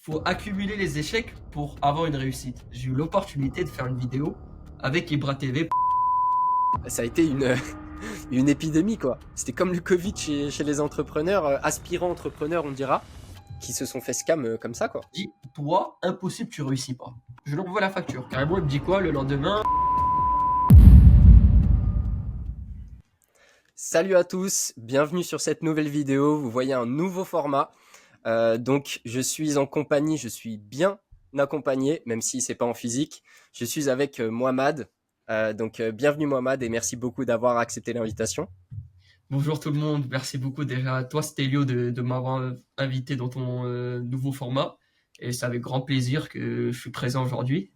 faut accumuler les échecs pour avoir une réussite. J'ai eu l'opportunité de faire une vidéo avec Ibra TV. Ça a été une, une épidémie, quoi. C'était comme le Covid chez les entrepreneurs, aspirants entrepreneurs, on dira, qui se sont fait scam comme ça, quoi. Je dis, toi, impossible, tu réussis pas. Je lui envoie la facture. Carrément, il me dit quoi le lendemain? Salut à tous, bienvenue sur cette nouvelle vidéo. Vous voyez un nouveau format. Donc, je suis en compagnie, je suis bien accompagné, même si c'est pas en physique. Je suis avec Mohamed. Bienvenue Mohamed et merci beaucoup d'avoir accepté l'invitation. Bonjour tout le monde, merci beaucoup déjà à toi Stélio de m'avoir invité dans ton nouveau format. Et c'est avec grand plaisir que je suis présent aujourd'hui.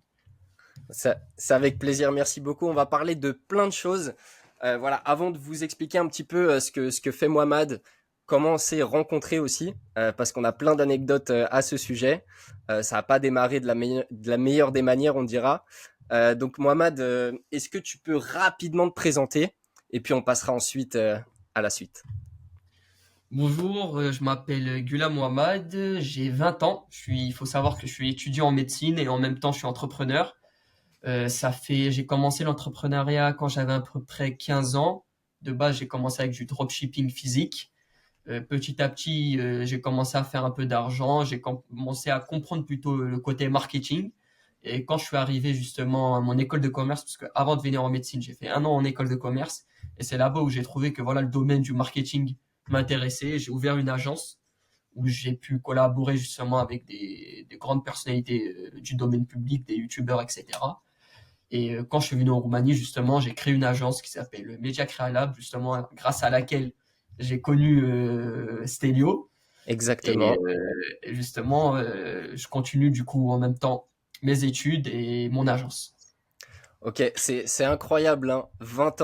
C'est avec plaisir, merci beaucoup. On va parler de plein de choses. Voilà, avant de vous expliquer un petit peu ce que fait Mohamed, comment on s'est rencontrés aussi, parce qu'on a plein d'anecdotes à ce sujet. Ça n'a pas démarré de la meilleure des manières, on dira. Donc Mohamed, est-ce que tu peux rapidement te présenter et puis on passera ensuite à la suite. Bonjour, je m'appelle Gula Mohamed, j'ai 20 ans. Il faut savoir que je suis étudiant en médecine et en même temps je suis entrepreneur. J'ai commencé l'entrepreneuriat quand j'avais à peu près 15 ans. De base, j'ai commencé avec du dropshipping physique. Petit à petit, j'ai commencé à faire un peu d'argent. J'ai commencé à comprendre plutôt le côté marketing. Et quand je suis arrivé justement à mon école de commerce, parce que avant de venir en médecine, j'ai fait un an en école de commerce. Et c'est là-bas où j'ai trouvé que voilà, le domaine du marketing m'intéressait. J'ai ouvert une agence où j'ai pu collaborer justement avec des grandes personnalités du domaine public, des youtubeurs, etc. Et quand je suis venu en Roumanie, justement, j'ai créé une agence qui s'appelle Media Crealab, justement, grâce à laquelle j'ai connu Stelio. Et Exactement. justement, je continue du coup en même temps mes études et mon agence. Ok, c'est incroyable, hein. 20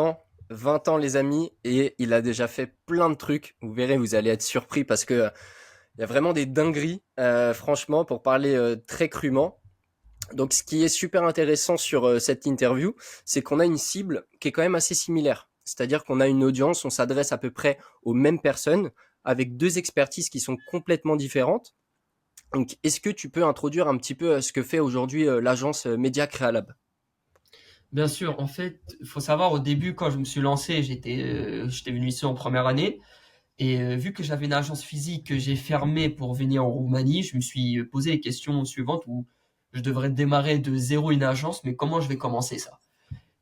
ans les amis, et il a déjà fait plein de trucs. Vous verrez, vous allez être surpris parce que il y a vraiment des dingueries, franchement, pour parler très crûment. Donc, ce qui est super intéressant sur cette interview, c'est qu'on a une cible qui est quand même assez similaire. C'est-à-dire qu'on a une audience, on s'adresse à peu près aux mêmes personnes, avec deux expertises qui sont complètement différentes. Donc, est-ce que tu peux introduire un petit peu ce que fait aujourd'hui l'agence Media Crealab? Bien sûr, en fait, il faut savoir, au début, quand je me suis lancé, j'étais venu ici en première année. Et vu que j'avais une agence physique que j'ai fermée pour venir en Roumanie, je me suis posé les questions suivantes où je devrais démarrer de zéro une agence, mais comment je vais commencer ça?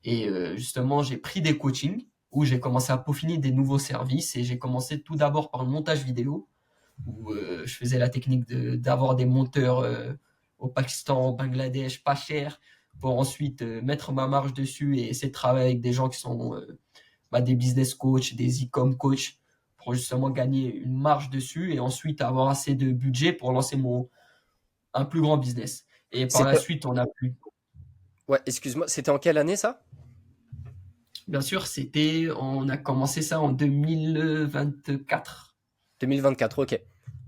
Et justement, j'ai pris des coachings où j'ai commencé à peaufiner des nouveaux services et j'ai commencé tout d'abord par le montage vidéo où je faisais la technique d'avoir des monteurs au Pakistan, au Bangladesh, pas cher, pour ensuite mettre ma marge dessus et essayer de travailler avec des gens qui sont des business coach, des e-com coach, pour justement gagner une marge dessus et ensuite avoir assez de budget pour lancer un plus grand business. Et par la C'était, suite, on a pu, ouais, excuse-moi, c'était en quelle année ça? bien sûr, on a commencé ça en 2024. 2024, ok.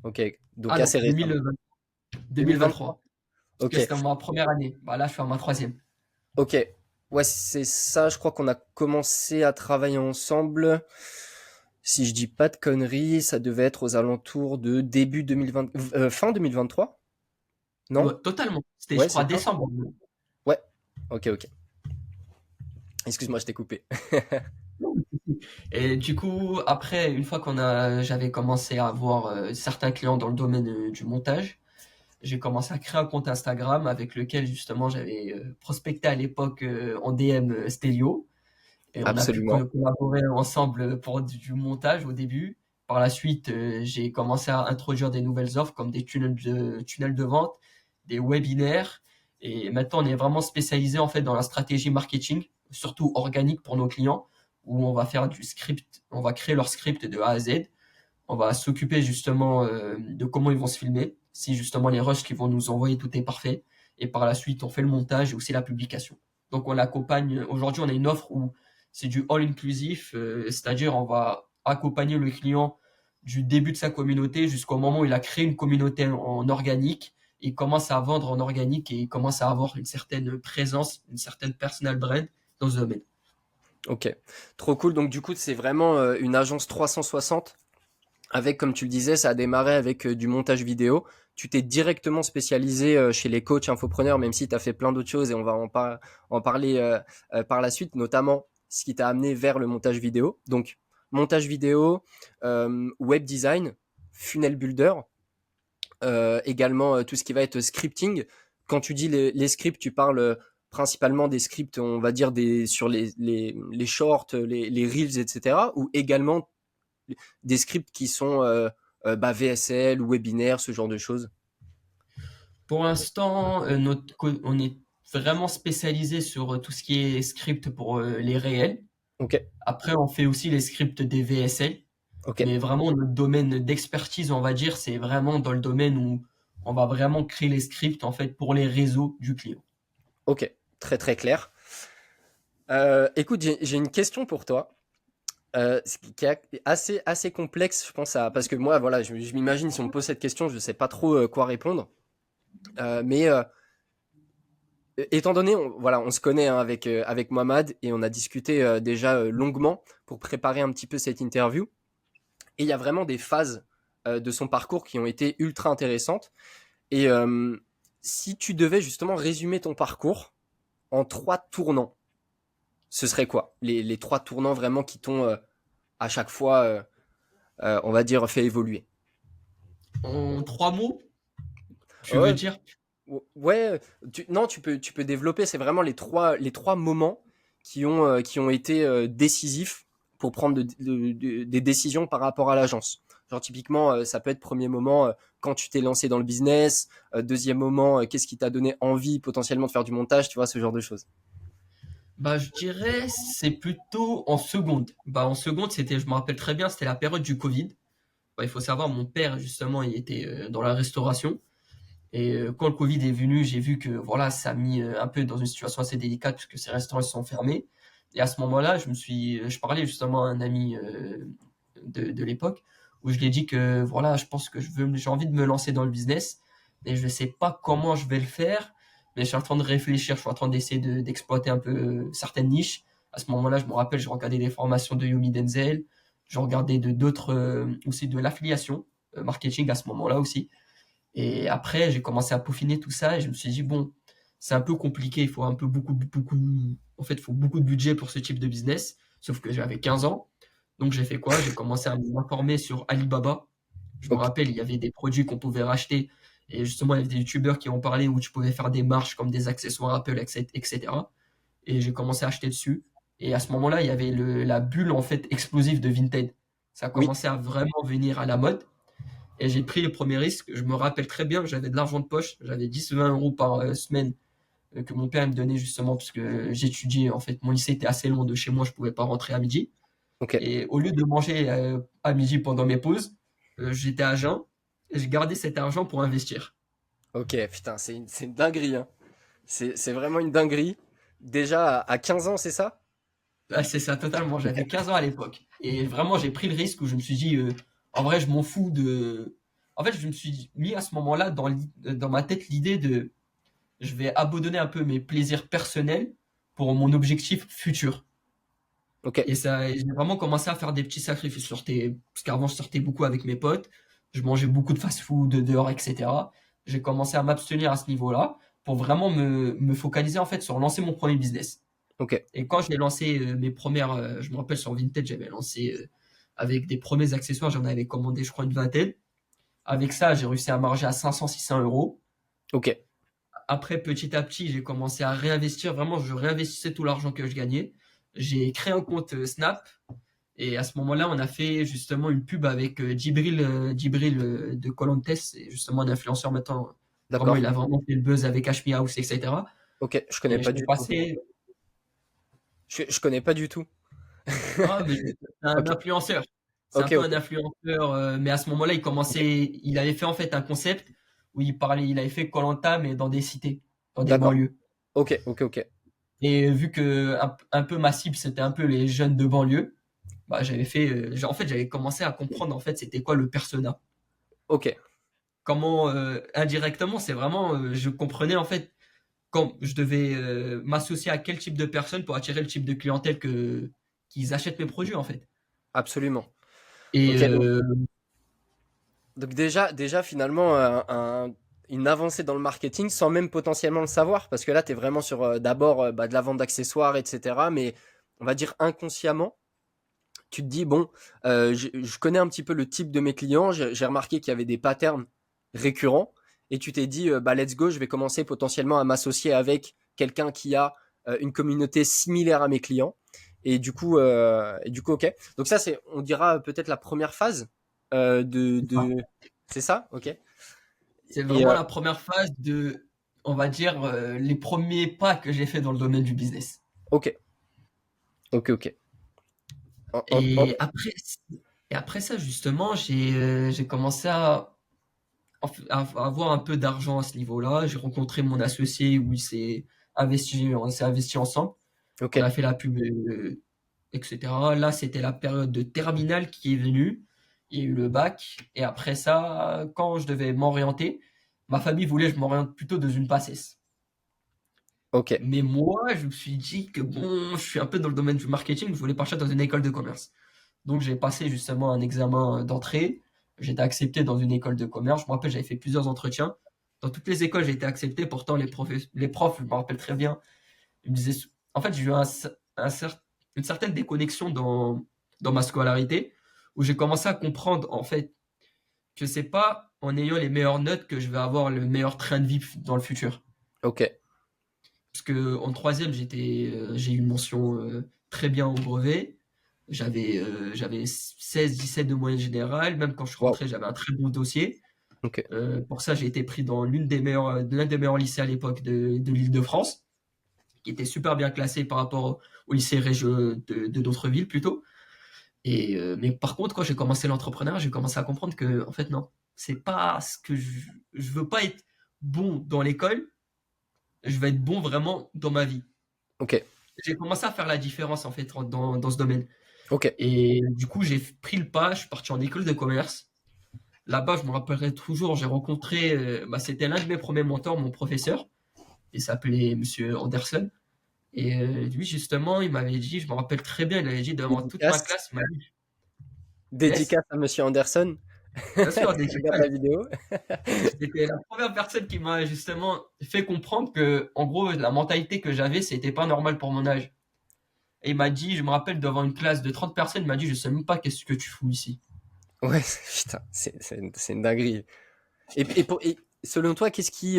Ok, donc Ah non, assez récemment. 2023. 2023. Parce que Ok, c'était ma première année. Bah là, je suis à ma troisième. ok. Ouais, c'est ça, je crois qu'on a commencé à travailler ensemble. Si je dis pas de conneries, ça devait être aux alentours de début 2020, fin 2023? Non? Ouais, totalement. C'était, je Ouais, crois, c'est ça? décembre. Ouais. Ok, ok. Excuse-moi, je t'ai coupé. Et du coup, après, une fois j'avais commencé à avoir certains clients dans le domaine du montage, j'ai commencé à créer un compte Instagram avec lequel justement j'avais prospecté à l'époque en DM Stelio et on a pu Absolument. collaborer ensemble pour du montage au début. Par la suite, j'ai commencé à introduire des nouvelles offres comme des tunnels de vente, des webinaires et maintenant on est vraiment spécialisé en fait dans la stratégie marketing, surtout organique pour nos clients où on va faire du script, on va créer leur script de A à Z. On va s'occuper justement de comment ils vont se filmer, si justement les rushs qu'ils vont nous envoyer, tout est parfait. Et par la suite, on fait le montage et aussi la publication. Donc on l'accompagne. Aujourd'hui, on a une offre où c'est du all inclusif, c'est-à-dire on va accompagner le client du début de sa communauté jusqu'au moment où il a créé une communauté en organique. Il commence à vendre en organique et il commence à avoir une certaine présence, une certaine personal brand dans ce domaine. Ok. Trop cool. Donc, du coup, c'est vraiment une agence 360. Avec, comme tu le disais, ça a démarré avec du montage vidéo. tu t'es directement spécialisé chez les coachs infopreneurs, même si tu as fait plein d'autres choses et on va en parler par la suite, notamment ce qui t'a amené vers le montage vidéo. Donc, montage vidéo, web design, funnel builder, également tout ce qui va être scripting. Quand tu dis les scripts, tu parles principalement des scripts, on va dire, sur les shorts, les reels, etc. Ou également des scripts qui sont VSL ou webinaire, ce genre de choses. Pour l'instant, on est vraiment spécialisé sur tout ce qui est script pour les réels. Ok, Après, on fait aussi les scripts des VSL. ok, Mais vraiment, notre domaine d'expertise, on va dire, c'est vraiment dans le domaine où on va vraiment créer les scripts en fait pour les réseaux du client. ok, très très clair. Écoute, j'ai une question pour toi. Qui est assez complexe, je pense, parce que moi, voilà, je m'imagine si on me pose cette question, je ne sais pas trop quoi répondre. Mais étant donné, voilà, on se connaît hein, avec Mohamed et on a discuté déjà longuement pour préparer un petit peu cette interview. Et il y a vraiment des phases de son parcours qui ont été ultra intéressantes. Et si tu devais justement résumer ton parcours en 3 tournants, ce serait quoi les 3 tournants vraiment qui t'ont à chaque fois, on va dire, fait évoluer? En 3 mots, tu veux Ouais, dire? ouais, non, tu peux développer. C'est vraiment les trois moments qui ont été décisifs pour prendre des décisions par rapport à l'agence. Genre typiquement, ça peut être premier moment quand tu t'es lancé dans le business, deuxième moment, qu'est-ce qui t'a donné envie potentiellement de faire du montage, tu vois, ce genre de choses. Bah, je dirais c'est plutôt en seconde. Bah, en seconde, c'était, je me rappelle très bien, c'était la période du Covid. Bah, il faut savoir, mon père justement, il était dans la restauration. Et quand le Covid est venu, j'ai vu que voilà, ça a mis un peu dans une situation assez délicate puisque ces restaurants se sont fermés. Et à ce moment-là, je parlais justement à un ami de l'époque où je lui ai dit que voilà, je pense que j'ai envie de me lancer dans le business, mais je ne sais pas comment je vais le faire. Mais je suis en train de réfléchir, je suis en train d'essayer d'exploiter un peu certaines niches. À ce moment-là, je me rappelle, je regardais des formations de Yomi Denzel, je regardais de d'autres aussi de l'affiliation marketing à ce moment-là aussi. Et après, j'ai commencé à peaufiner tout ça et je me suis dit, bon, c'est un peu compliqué, il faut un peu beaucoup, en fait, il faut beaucoup de budget pour ce type de business. Sauf que j'avais 15 ans. Donc j'ai fait quoi? J'ai commencé à m'informer sur Alibaba. Je me Ok, rappelle, il y avait des produits qu'on pouvait racheter. Et justement, il y avait des youtubeurs qui ont parlé où tu pouvais faire des marches comme des accessoires Apple, etc. Et j'ai commencé à acheter dessus. Et à ce moment-là, il y avait la bulle, en fait, explosive de Vinted. Ça a oui, commencé à vraiment venir à la mode. Et j'ai pris les premiers risques. Je me rappelle très bien que j'avais de l'argent de poche. J'avais 10-20 € par semaine que mon père me donnait justement parce que j'étudiais. En fait, mon lycée était assez loin de chez moi. Je pouvais pas rentrer à midi. ok, Et au lieu de manger à midi pendant mes pauses, j'étais à jeun et je gardais cet argent pour investir. ok, putain, c'est une dinguerie, hein. C'est vraiment une dinguerie. Déjà à 15 ans, c'est ça? Ah, c'est ça, totalement. J'avais 15 ans à l'époque. Et vraiment, j'ai pris le risque où je me suis dit, en vrai, je m'en fous de. En fait, je me suis mis à ce moment-là dans ma tête l'idée de je vais abandonner un peu mes plaisirs personnels pour mon objectif futur. Ok, Et ça, j'ai vraiment commencé à faire des petits sacrifices. Parce qu'avant, je sortais beaucoup avec mes potes, je mangeais beaucoup de fast-food dehors, etc. J'ai commencé à m'abstenir à ce niveau-là pour vraiment me focaliser en fait sur lancer mon premier business. ok, Et quand j'ai lancé mes premières, je me rappelle sur Vinted, j'avais lancé avec des premiers accessoires, j'en avais commandé, je crois, une vingtaine. Avec ça, j'ai réussi à marger à 500-600 €. ok, Après, petit à petit, j'ai commencé à réinvestir. Vraiment, je réinvestissais tout l'argent que je gagnais. J'ai créé un compte Snap. Et à ce moment-là, on a fait justement une pub avec Djibril de Colantes. C'est justement un influenceur maintenant. Vraiment, d'accord. il a vraiment fait le buzz avec Ashmi House, etc. Ok, je connais Et je pas suis du tout. passé. Je connais pas du tout. Ah, mais c'est un Ok, influenceur. C'est un ok, peu ok. un influenceur. Mais à ce moment-là, Ok, il avait fait en fait un concept où il avait fait koh mais dans des cités, dans des d'accord. banlieues. Ok, ok, ok. Et vu que un peu ma cible, c'était un peu les jeunes de banlieue, bah, en fait, j'avais commencé à comprendre, en fait, c'était quoi le persona. Ok, Comment, indirectement, c'est vraiment, je comprenais, en fait, quand je devais m'associer à quel type de personne pour attirer le type de clientèle qu'ils achètent mes produits, en fait. absolument. Et Ok, donc, Donc déjà finalement, une avancée dans le marketing sans même potentiellement le savoir, parce que là, tu es vraiment sur d'abord bah, de la vente d'accessoires, etc. Mais on va dire inconsciemment, tu te dis, bon, je connais un petit peu le type de mes clients, j'ai remarqué qu'il y avait des patterns récurrents, et tu t'es dit, bah let's go, je vais commencer potentiellement à m'associer avec quelqu'un qui a une communauté similaire à mes clients. Et du coup, ok. Donc ça, c'est, on dira peut-être la première phase C'est ça. C'est ça, ok. C'est Et vraiment la première phase de, on va dire, les premiers pas que j'ai fait dans le domaine du business. ok, ok. Et après, et après ça, justement, j'ai commencé à avoir un peu d'argent à ce niveau-là. J'ai rencontré mon associé où on s'est investi ensemble. Ok, On a fait la pub, etc. Là, c'était la période de terminale qui est venue. Il y a eu le bac. Et après ça, quand je devais m'orienter, ma famille voulait que je m'oriente plutôt dans une PACES. ok, Mais moi, je me suis dit que bon, je suis un peu dans le domaine du marketing, je voulais partir dans une école de commerce. Donc j'ai passé justement un examen d'entrée. J'ai été accepté dans une école de commerce. Je me rappelle, j'avais fait plusieurs entretiens. Dans toutes les écoles, j'ai été accepté. Pourtant, les profs, je me rappelle très bien, ils me disaient. En fait, j'ai eu une certaine déconnexion dans ma scolarité, où j'ai commencé à comprendre en fait que c'est pas en ayant les meilleures notes que je vais avoir le meilleur train de vie dans le futur. ok. Parce que en troisième, j'ai eu une mention très bien au brevet. J'avais 16-17 de moyenne générale. Même quand je suis Wow. rentré, j'avais un très bon dossier. Ok, Pour ça, j'ai été pris dans l'un des meilleurs lycées à l'époque de l'Île-de-France, qui était super bien classé par rapport au lycée régieux de d'autres villes plutôt. Mais par contre, quand j'ai commencé l'entrepreneuriat, j'ai commencé à comprendre que, en fait, non, c'est pas ce que je veux pas être bon dans l'école. Je vais être bon vraiment dans ma vie. ok, J'ai commencé à faire la différence en fait dans ce domaine. ok. Et du coup, j'ai pris le pas, je suis parti en école de commerce. Là-bas, je me rappellerai toujours, j'ai rencontré, bah, c'était l'un de mes premiers mentors, mon professeur. Il s'appelait Monsieur Anderson. Et lui, justement, il m'avait dit, je me rappelle très bien, il avait dit devant toute ma Dédicace. classe, il m'a dit, yes, Dédicace à Monsieur Anderson. bien sûr, Je regarde la vidéo. c'était la première personne qui m'a justement fait comprendre que, en gros, la mentalité que j'avais, c'était pas normal pour mon âge. Et il m'a dit, je me rappelle devant une classe de 30 personnes, il m'a dit, je sais même pas qu'est-ce que tu fous ici. Ouais, putain, c'est une dinguerie. Et selon toi, qu'est-ce qui,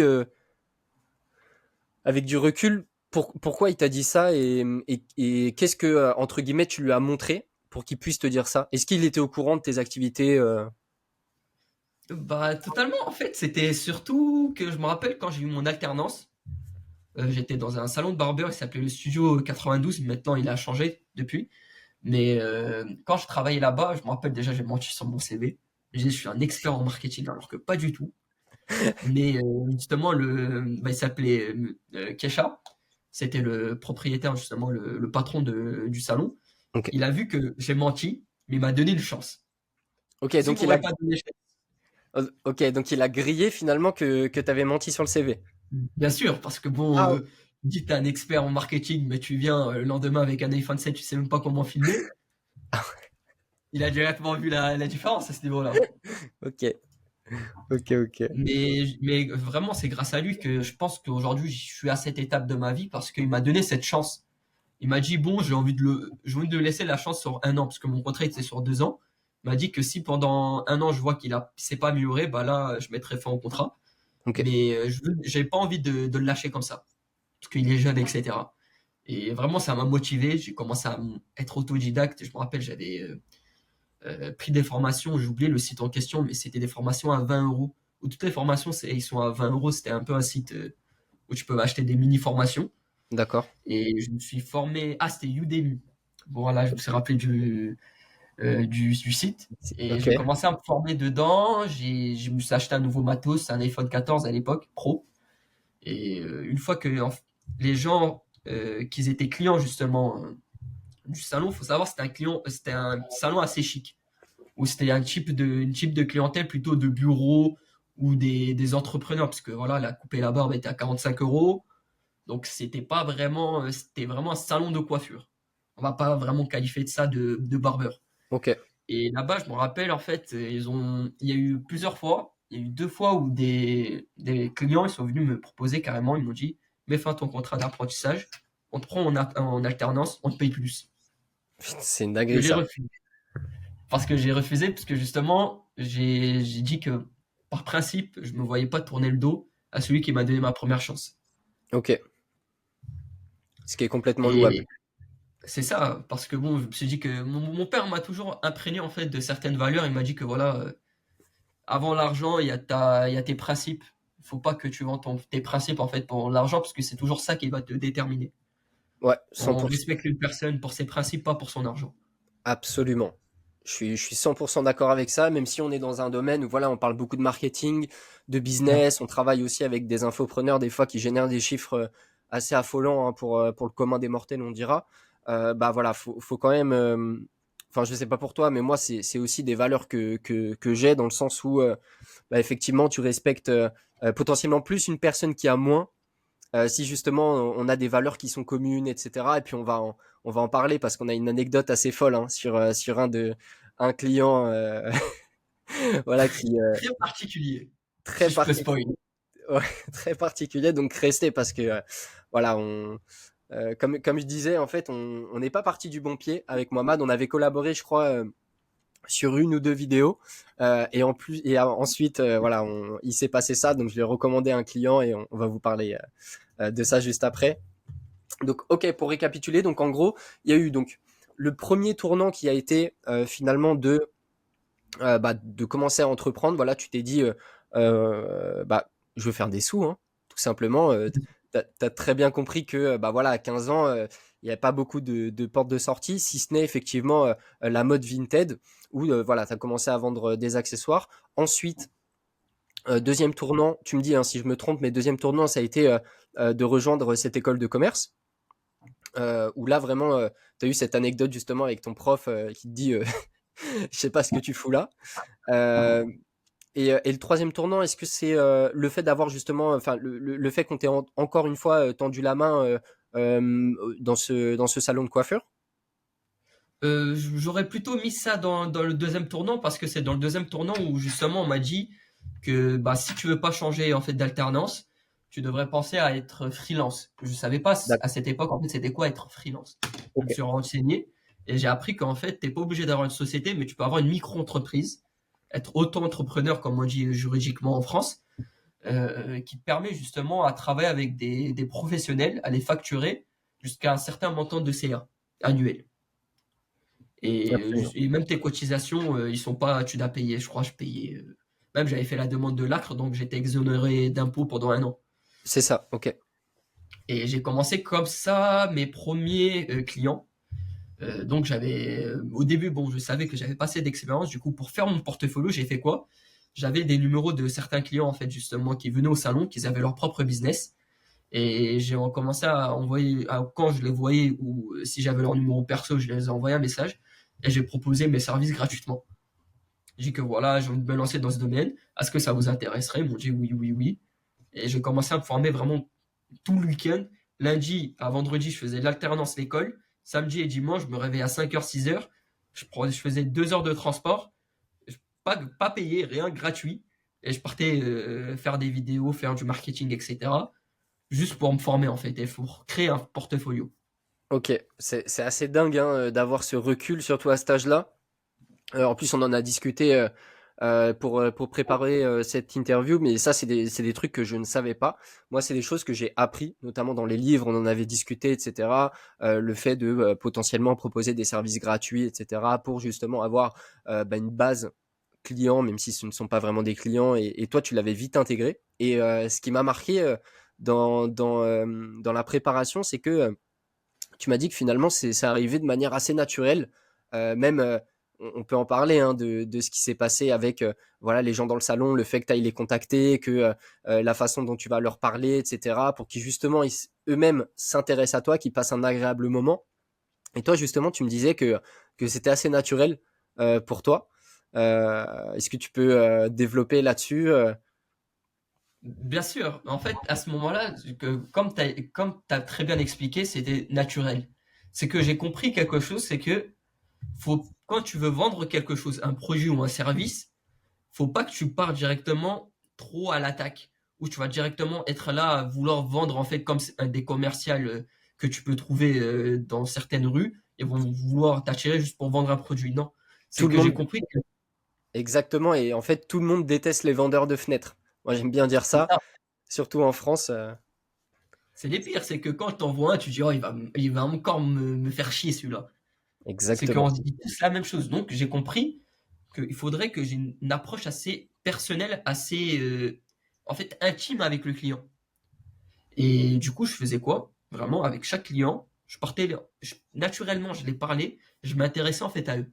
avec du recul, pourquoi il t'a dit ça et qu'est-ce que, entre guillemets, tu lui as montré pour qu'il puisse te dire ça? Est-ce qu'il était au courant de tes activités Bah, totalement, en fait. C'était surtout que je me rappelle quand j'ai eu mon alternance, j'étais dans un salon de barbeur qui s'appelait le Studio 92. Maintenant, il a changé depuis. Mais quand je travaillais là-bas, je me rappelle déjà, j'ai menti sur mon CV. J'ai dit, je suis un expert en marketing, alors que pas du tout. Mais justement, il s'appelait Kesha. C'était le propriétaire, justement, le patron du salon. Ok, Il a vu que j'ai menti, mais il m'a donné une chance. ok, S'il donc il a, m'aurait pas donné ok, donc il a grillé finalement que t'avais menti sur le CV. bien sûr, parce que bon, Ah, dis t'es un expert en marketing, mais tu viens le lendemain avec un iPhone 7, tu sais même pas comment filmer. Il a directement vu la différence à ce niveau-là. ok, ok. Mais vraiment, c'est grâce à lui que je pense qu'aujourd'hui, je suis à cette étape de ma vie parce qu'il m'a donné cette chance. Il m'a dit, bon, j'ai envie de le laisser la chance sur un an, parce que mon contrat était sur 2 ans. Il m'a dit que si pendant un an, je vois s'est pas amélioré, bah là, je mettrai fin au contrat. Ok, Mais j'ai pas envie de le lâcher comme ça, parce qu'il est jeune, etc. Et vraiment, ça m'a motivé. J'ai commencé à être autodidacte. Je me rappelle, j'avais pris des formations. J'ai oublié le site en question, mais c'était des formations à 20 euros. Où toutes les formations, ils sont à 20 euros. C'était un peu un site où tu peux acheter des mini-formations. d'accord. Et je me suis formé. Ah, c'était Udemy. Voilà, je me suis rappelé du site. Et Ok, j'ai commencé à me former dedans. Je me suis acheté un nouveau matos, un iPhone 14 à l'époque, Pro. Et une fois que les gens qui étaient clients justement du salon, faut savoir c'était un salon assez chic où c'était une type de clientèle plutôt de bureaux ou des entrepreneurs parce que voilà la coupe et la barbe était à 45 euros, donc c'était vraiment un salon de coiffure. On va pas vraiment qualifier de ça de barbeur. ok, Et là-bas, je me rappelle, en fait, il y a eu plusieurs fois, il y a eu 2 fois où des clients, ils sont venus me proposer carrément, ils m'ont dit: «Mets fin à ton contrat d'apprentissage, on te prend en alternance, on te paye plus». Putain, c'est une Que dinguerie j'ai ça. refusé. Parce que j'ai refusé, parce que justement, j'ai dit que par principe, je me voyais pas tourner le dos à celui qui m'a donné ma première chance. Ok, ce qui est complètement louable. Et c'est ça, parce que bon, je me suis dit que mon père m'a toujours imprégné en fait de certaines valeurs. Il m'a dit que voilà, avant l'argent, il y a tes principes. Il faut pas que tu vends tes principes en fait pour l'argent, parce que c'est toujours ça qui va te déterminer. Ouais, On 100%. respecte une personne pour ses principes, pas pour son argent. Absolument. Je suis 100% d'accord avec ça, même si on est dans un domaine où voilà, on parle beaucoup de marketing, de Ouais. business, on travaille aussi avec des infopreneurs des fois qui génèrent des chiffres assez affolants hein, pour le commun des mortels, on dira. Bah voilà, faut quand même. Enfin, je sais pas pour toi, mais moi, c'est aussi des valeurs que j'ai dans le sens où, bah, effectivement, tu respectes potentiellement plus une personne qui a moins si justement on a des valeurs qui sont communes, etc. Et puis on va en parler parce qu'on a une anecdote assez folle hein, sur un client voilà qui Très particulier, très si je peux particulier, spoil. ouais, très particulier. Donc restez parce que voilà comme je disais en fait on n'est pas parti du bon pied avec Mohamed. On avait collaboré je crois sur une ou deux vidéos et en plus et ensuite voilà il s'est passé ça donc je lui ai recommandé un client et on va vous parler de ça juste après. Donc, ok, pour récapituler, donc en gros, il y a eu donc le premier tournant qui a été finalement de commencer à entreprendre. Voilà, tu t'es dit, bah, je veux faire des sous, hein, tout simplement. T'as très bien compris que, bah voilà, à 15 ans, il n'y a pas beaucoup de portes de sortie, si ce n'est effectivement la mode Vinted, où voilà, tu as commencé à vendre des accessoires. Ensuite, deuxième tournant, tu me dis hein, si je me trompe, mais deuxième tournant, ça a été de rejoindre cette école de commerce où là vraiment tu as eu cette anecdote justement avec ton prof qui te dit je sais pas ce que tu fous là. Euh, et le troisième tournant, est-ce que c'est le fait d'avoir justement, enfin le fait qu'on t'ait encore une fois tendu la main dans ce salon de coiffure? J'aurais plutôt mis ça dans le deuxième tournant parce que c'est dans le deuxième tournant où justement on m'a dit que bah, si tu veux pas changer en fait d'alternance, tu devrais penser à être freelance. Je savais pas à D'accord. cette époque en fait c'était quoi être freelance. Je me Ok. suis renseigné et j'ai appris qu'en fait t'es pas obligé d'avoir une société mais tu peux avoir une micro-entreprise, être auto-entrepreneur comme on dit juridiquement en France, qui te permet justement à travailler avec des professionnels, à les facturer jusqu'à un certain montant de CA annuel. Absolument. Et même tes cotisations, ils sont pas, tu dois payer, je crois, je payais. Même j'avais fait la demande de l'ACRE, donc j'étais exonéré d'impôts pendant 1 an. C'est ça. Ok. Et j'ai commencé comme ça mes premiers clients. Donc au début, bon, je savais que j'avais pas assez d'expérience. Du coup, pour faire mon portfolio, j'ai fait quoi? J'avais des numéros de certains clients, en fait, justement, qui venaient au salon, qui avaient leur propre business. Et j'ai commencé à envoyer, quand je les voyais ou si j'avais leur numéro perso, je les envoyais un message et j'ai proposé mes services gratuitement. J'ai dit que voilà, j'ai envie de me lancer dans ce domaine. Est-ce que ça vous intéresserait? Ils m'ont dit oui, oui, oui. Et j'ai commencé à me former vraiment tout le week-end. Lundi à vendredi, je faisais l'alternance l'école. Samedi et dimanche, je me réveillais à 5h, 6h. Je faisais 2 heures de transport. Pas payé, rien, gratuit. Et je partais faire des vidéos, faire du marketing, etc. Juste pour me former en fait et pour créer un portfolio. Ok. C'est assez dingue hein, d'avoir ce recul, surtout à cet âge-là. En plus, on en a discuté pour préparer cette interview, mais ça, c'est des trucs que je ne savais pas. Moi, c'est des choses que j'ai appris, notamment dans les livres, on en avait discuté, etc. Le fait de potentiellement proposer des services gratuits, etc. pour justement avoir bah, une base client, même si ce ne sont pas vraiment des clients. Et toi, tu l'avais vite intégré. Et ce qui m'a marqué dans la préparation, c'est que tu m'as dit que finalement, c'est arrivé de manière assez naturelle, même on peut en parler hein, de ce qui s'est passé avec voilà les gens dans le salon, le fait que tu ailles les contacter, que la façon dont tu vas leur parler, etc., pour qu'ils justement eux-mêmes s'intéressent à toi, qu'ils passent un agréable moment. Et toi, justement, tu me disais que c'était assez naturel pour toi. Est-ce que tu peux développer là-dessus Bien sûr, en fait, à ce moment-là, comme t'as très bien expliqué, c'était naturel. C'est que j'ai compris quelque chose, c'est que Quand tu veux vendre quelque chose, un produit ou un service, faut pas que tu pars directement trop à l'attaque, où tu vas directement être là à vouloir vendre en fait comme des commerciales que tu peux trouver dans certaines rues et vont vouloir t'attirer juste pour vendre un produit. Non, c'est Tout le que j'ai monde, compris que exactement. Et en fait, tout le monde déteste les vendeurs de fenêtres. Moi, j'aime bien dire c'est ça, ça. surtout en France. C'est les pires, c'est que quand t'en vois un, tu dis oh il va encore me faire chier celui-là. C'est qu'on Exactement. se dit tous la même chose. Donc j'ai compris qu'il faudrait que j'ai une approche assez personnelle, assez en fait intime avec le client. Et du coup, je faisais quoi? Vraiment, avec chaque client, je partais, naturellement, je les parlais, je m'intéressais en fait à eux.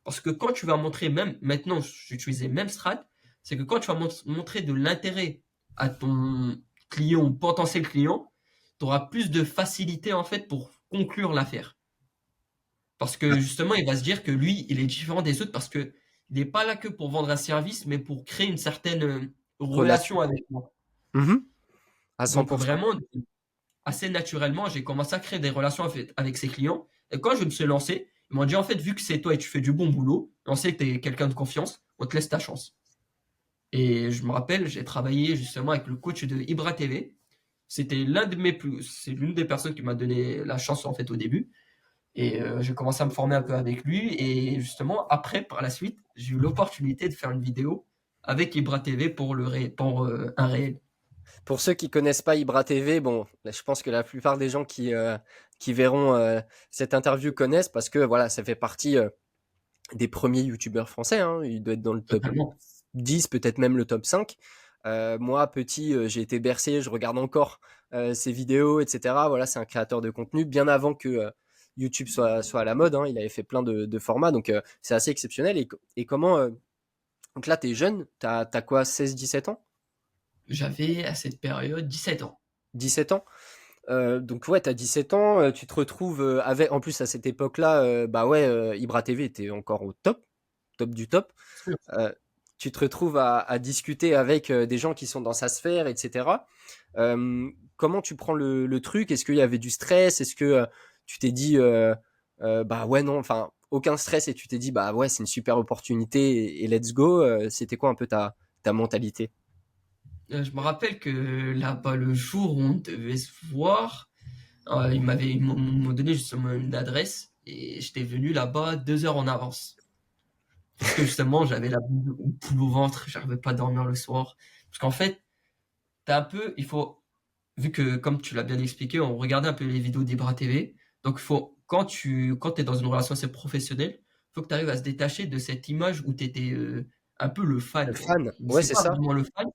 Parce que quand tu vas montrer, même maintenant, j'utilisais même strat, c'est que quand tu vas montrer de l'intérêt à ton client ou potentiel client, tu auras plus de facilité en fait pour conclure l'affaire. Parce que justement, il va se dire que lui, il est différent des autres parce que il n'est pas là que pour vendre un service, mais pour créer une certaine Relation. relation avec moi. Mhm. À Donc 100%. vraiment, assez naturellement, j'ai commencé à créer des relations avec ses clients. Et quand je me suis lancé, ils m'ont dit en fait, vu que c'est toi et tu fais du bon boulot, on sait que tu es quelqu'un de confiance, on te laisse ta chance. Et je me rappelle, j'ai travaillé justement avec le coach de Ibra TV. C'était c'est l'une des personnes qui m'a donné la chance en fait au début. Et j'ai commencé à me former un peu avec lui. Et justement, après, par la suite, j'ai eu l'opportunité de faire une vidéo avec Ibra TV pour un réel. Pour ceux qui connaissent pas Ibra TV, bon, là, je pense que la plupart des gens qui verront cette interview connaissent parce que voilà, ça fait partie des premiers youtubeurs français. Hein. Il doit être dans le top Totalement. 10, peut-être même le top 5. Moi, petit, j'ai été bercé, je regarde encore ses vidéos, etc. Voilà, c'est un créateur de contenu bien avant que YouTube soit à la mode. Hein. Il avait fait plein de formats, donc c'est assez exceptionnel. Et comment... donc là, t'es jeune, t'as quoi, 16, 17 ans? J'avais à cette période 17 ans. 17 ans. Donc ouais, t'as 17 ans, tu te retrouves avec... En plus, à cette époque-là, bah ouais, Ibra TV était encore au top, top du top. Euh, Tu te retrouves à discuter avec des gens qui sont dans sa sphère, etc. Comment tu prends le truc? Est-ce qu'il y avait du stress? Est-ce que tu t'es dit, bah ouais, non, enfin, aucun stress et tu t'es dit, bah ouais, c'est une super opportunité et let's go. C'était quoi un peu ta mentalité? Je me rappelle que là-bas, le jour où on devait se voir, ils m'ont donné justement une adresse et j'étais venu là-bas 2 heures en avance. Parce que justement, j'avais la boule au ventre, j'arrivais pas à dormir le soir. Parce qu'en fait, vu que, comme tu l'as bien expliqué, on regardait un peu les vidéos d'Ibra TV. Donc, quand t'es dans une relation assez professionnelle, faut que tu arrives à se détacher de cette image où tu étais un peu le Le fan, quoi. fan? Où Ouais, c'est c'est pas ça. vraiment le fan,